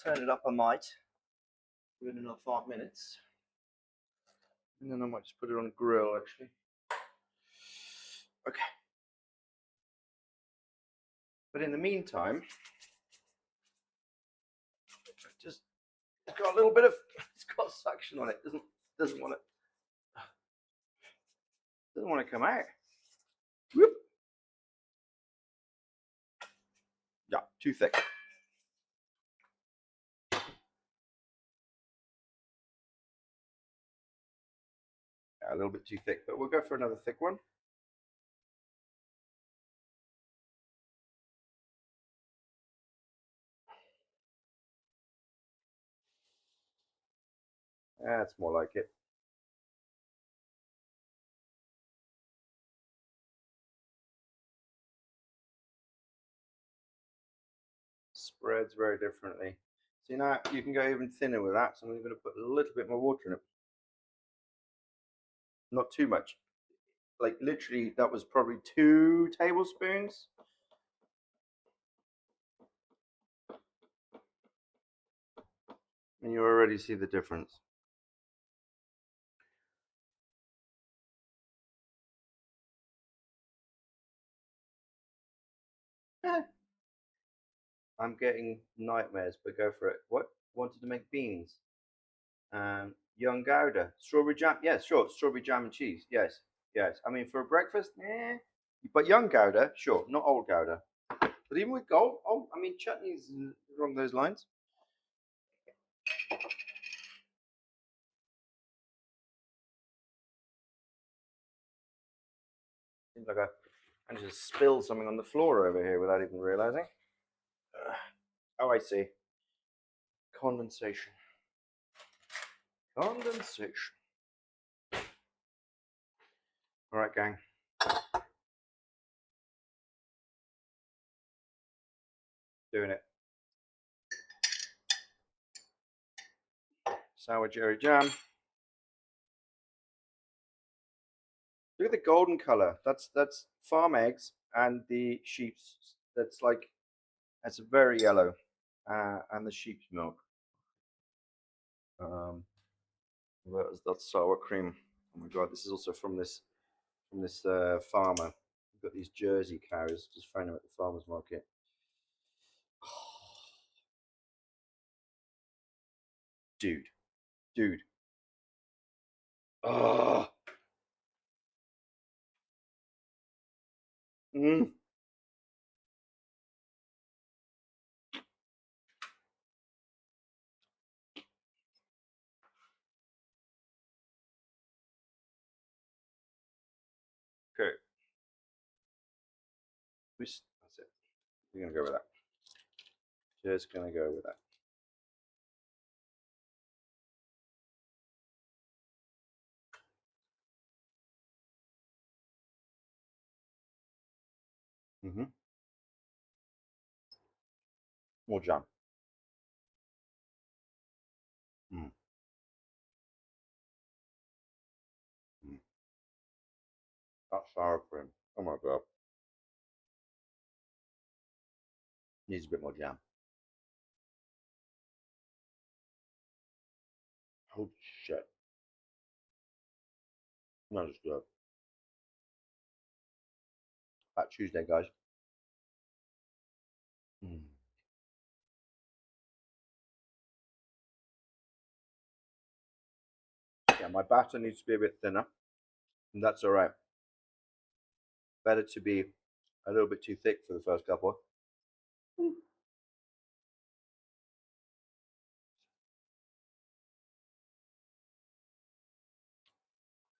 Turn it up I might. Give it another 5 minutes. And then I might just put it on a grill actually. Okay. But in the meantime, just it's got a little bit of it's got suction on it. Doesn't want to come out. Whoop. Yeah, too thick. Yeah, a little bit too thick, but we'll go for another thick one. That's more like it. Spreads very differently. See, now you can go even thinner with that, so I'm going to put a little bit more water in it. Not too much. Like literally, that was probably 2 tablespoons. And you already see the difference. I'm getting nightmares, but go for it. What? Wanted to make beans. Young Gouda. Strawberry jam. Yes, sure. Strawberry jam and cheese. Yes. Yes. I mean, for a breakfast, But young Gouda, sure. Not old Gouda. But even with I mean, chutneys along those lines. Seems like I just spilled something on the floor over here without even realizing. Oh, I see. Condensation. Condensation. All right, gang. Doing it. Sour cherry jam. Look at the golden color. That's farm eggs and the sheep's. That's very yellow, and the sheep's milk. That's sour cream. Oh my god, this is also from this farmer. We've got these Jersey cows. Just found them at the farmer's market. Dude. Oh. Mm. Okay. That's it. We're gonna go with that. Just gonna go with that. Mm-hmm. More jam. Mm. Mm. That sour cream. Oh my god. Needs a bit more jam. Holy shit. That is good. Back Tuesday, guys. Mm. Yeah, my batter needs to be a bit thinner, and that's all right. Better to be a little bit too thick for the first couple. Mm.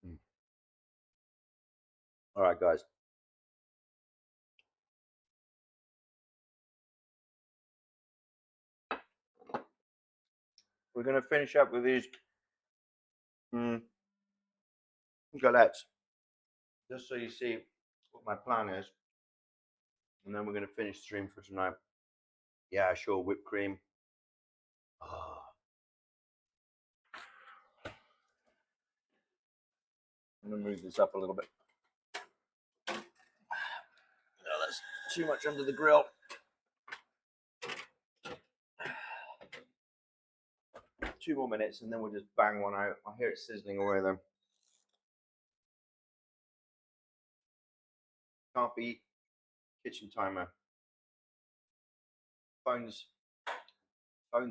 Mm. All right, guys. We're going to finish up with these galettes, just so you see what my plan is. And then we're going to finish stream for tonight. Yeah, sure, whipped cream. Oh. I'm going to move this up a little bit. No, that's too much under the grill. Two more minutes and then we'll just bang one out. I hear it sizzling away though. Can't beat kitchen timer. Phones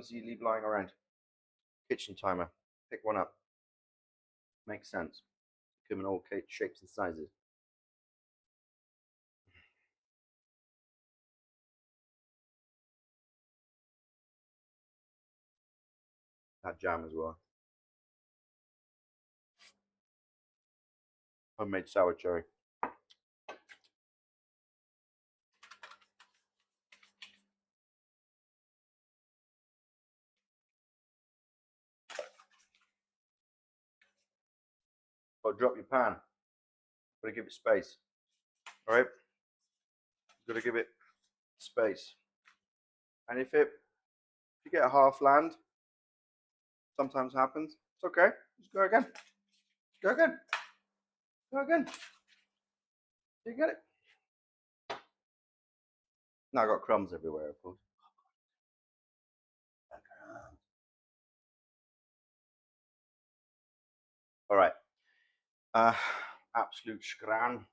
you leave lying around. Kitchen timer. Pick one up. Makes sense. Come in all shapes and sizes. That jam as well. Homemade sour cherry. Or drop your pan. Gotta give it space. All right. Gotta give it space. And if you get a half land, sometimes happens. It's okay. Just go again. Go again. Go again. You get it. Now I got crumbs everywhere, of course. All right. Absolute scran.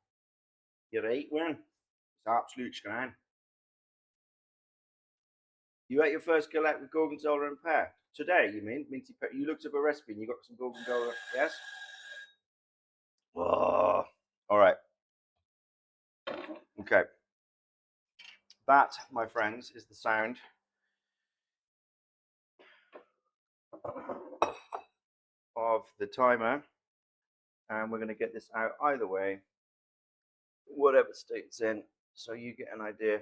You're right, Wayne. It's absolute scran. You ate your first galette with gorgonzola and pear today. You mean minty pear? You looked up a recipe and you got some gorgonzola. Yes. Oh, all right. Okay. That, my friends, is the sound of the timer, and we're going to get this out either way, whatever state it's in, so you get an idea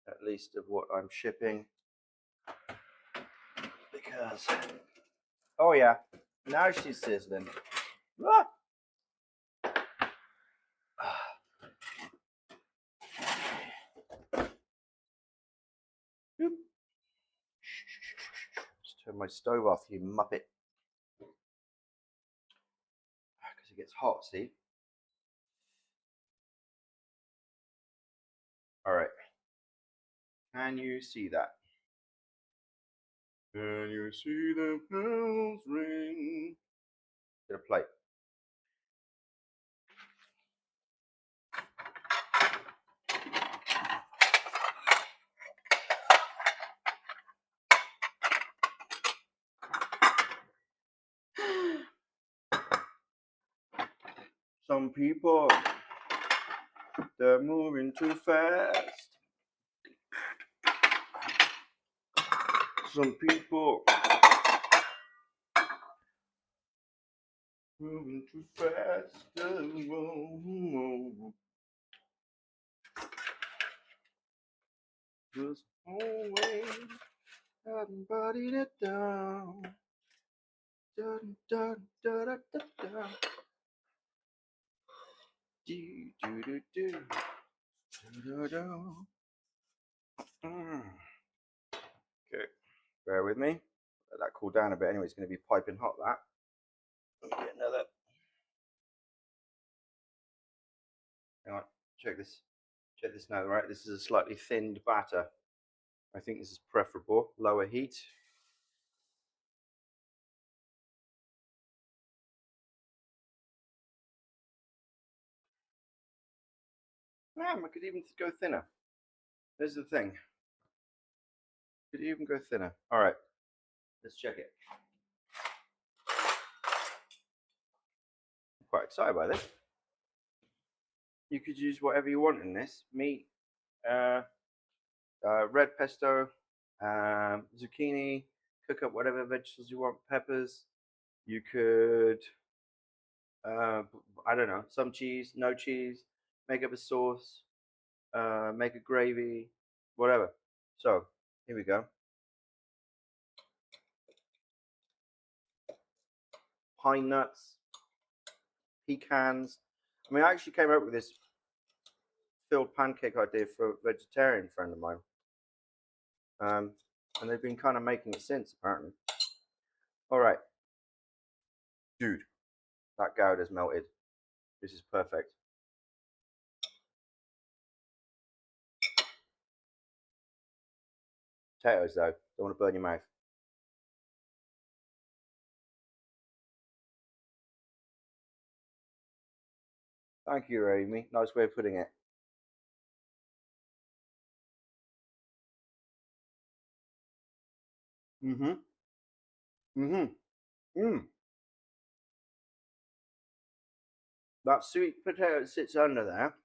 at least of what I'm shipping. Because, oh yeah, Now she's sizzling. Ah! Just turn my stove off, you muppet. Because it gets hot, see? Alright. Can you see that? Can you see the bells ring? Get a plate. Some people, they're moving too fast. Some people moving too fast. Just always everybody it down. Dun, dun, dun, dun, dun, dun. Do, do, do, do. Do, do, do. Okay, bear with me. Let that cool down a bit. Anyway, it's going to be piping hot. That. Get another. Hang on. Check this. Check this now. Right, this is a slightly thinned batter. I think this is preferable. Lower heat. I could even go thinner. There's the thing. Could even go thinner. All right, let's check it. I'm quite excited by this. You could use whatever you want in this. Meat, red pesto, zucchini. Cook up whatever vegetables you want. Peppers. You could, I don't know, some cheese, no cheese. Make up a sauce. Make a gravy, whatever. So here we go. Pine nuts, pecans. I mean, I actually came up with this filled pancake idea for a vegetarian friend of mine. And they've been kind of making it since, apparently. All right. Dude, that gouda's melted. This is perfect. Potatoes, though. Don't want to burn your mouth. Thank you, Amy. Nice way of putting it. Mm-hmm. Mm-hmm. Mm. That sweet potato sits under there.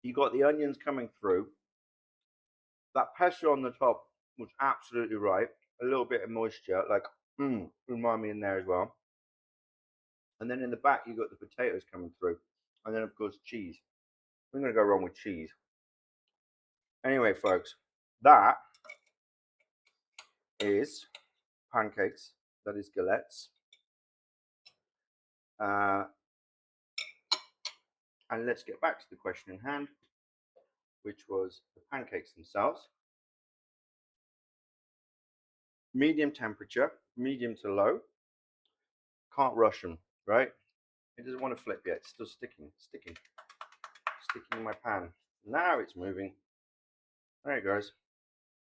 You got the onions coming through. That pesto on the top was absolutely right. A little bit of moisture, like umami in there as well. And then in the back, you got the potatoes coming through, and then of course cheese. We're gonna go wrong with cheese. Anyway, folks, that is pancakes. That is galettes. Uh, and let's get back to the question in hand, which was the pancakes themselves. Medium temperature, medium to low. Can't rush them, right? It doesn't want to flip yet. It's still sticking in my pan. Now it's moving. There it goes.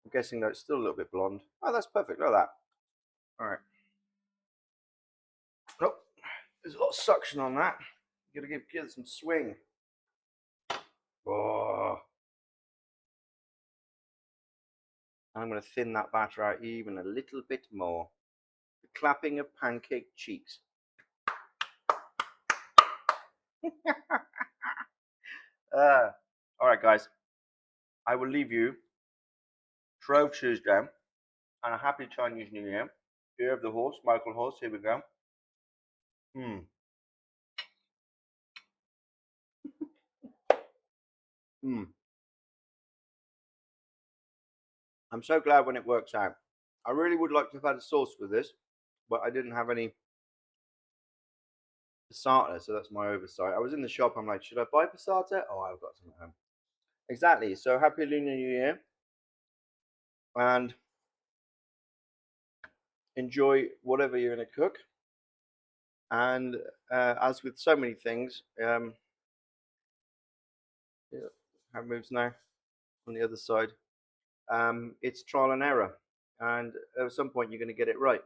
I'm guessing that it's still a little bit blonde. Oh, that's perfect. Look at that. All right. Oh, there's a lot of suction on that. You gotta give it some swing. Oh. And I'm gonna thin that batter out even a little bit more. The clapping of pancake cheeks. All right, guys. I will leave you Shrove Tuesday and a happy Chinese New Year. Year of the horse, Michael Horse. Here we go. Hmm. Hmm. I'm so glad when it works out. I really would like to have had a sauce with this, but I didn't have any passata, so that's my oversight. I was in the shop. I'm like, should I buy passata? Oh, I've got some at home. Exactly. So happy Lunar New Year, and enjoy whatever you're going to cook. And as with so many things, yeah, how it moves now on the other side. It's trial and error, and at some point you're going to get it right,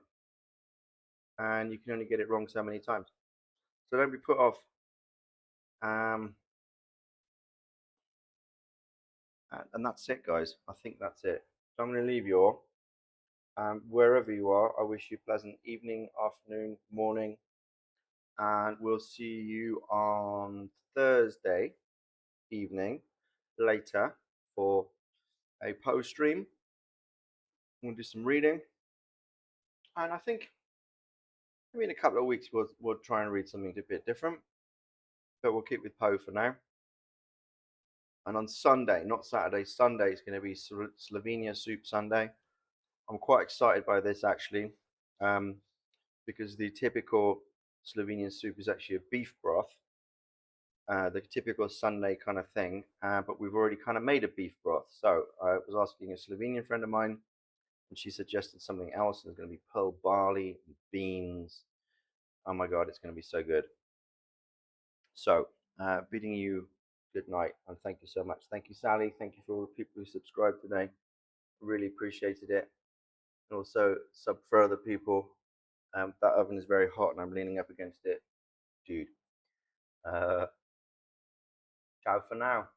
and you can only get it wrong so many times. So don't be put off. Um, and that's it, guys. I think that's it. So I'm going to leave you all. Wherever you are, I wish you a pleasant evening, afternoon, morning, and we'll see you on Thursday evening later for a post stream. We'll do some reading, and I think maybe in a couple of weeks we'll try and read something a bit different, but we'll keep with Poe for now. And on Sunday, not Saturday, Sunday is going to be Slovenia Soup Sunday. I'm quite excited by this actually, um, because the typical Slovenian soup is actually a beef broth, the typical Sunday kind of thing, but we've already kind of made a beef broth. So I was asking a Slovenian friend of mine, and she suggested something else. There's going to be pearl barley and beans. Oh my God, it's going to be so good. So, bidding you good night and thank you so much. Thank you, Sally. Thank you for all the people who subscribed today. Really appreciated it. And also, sub for other people. That oven is very hot and I'm leaning up against it. Dude, ciao for now.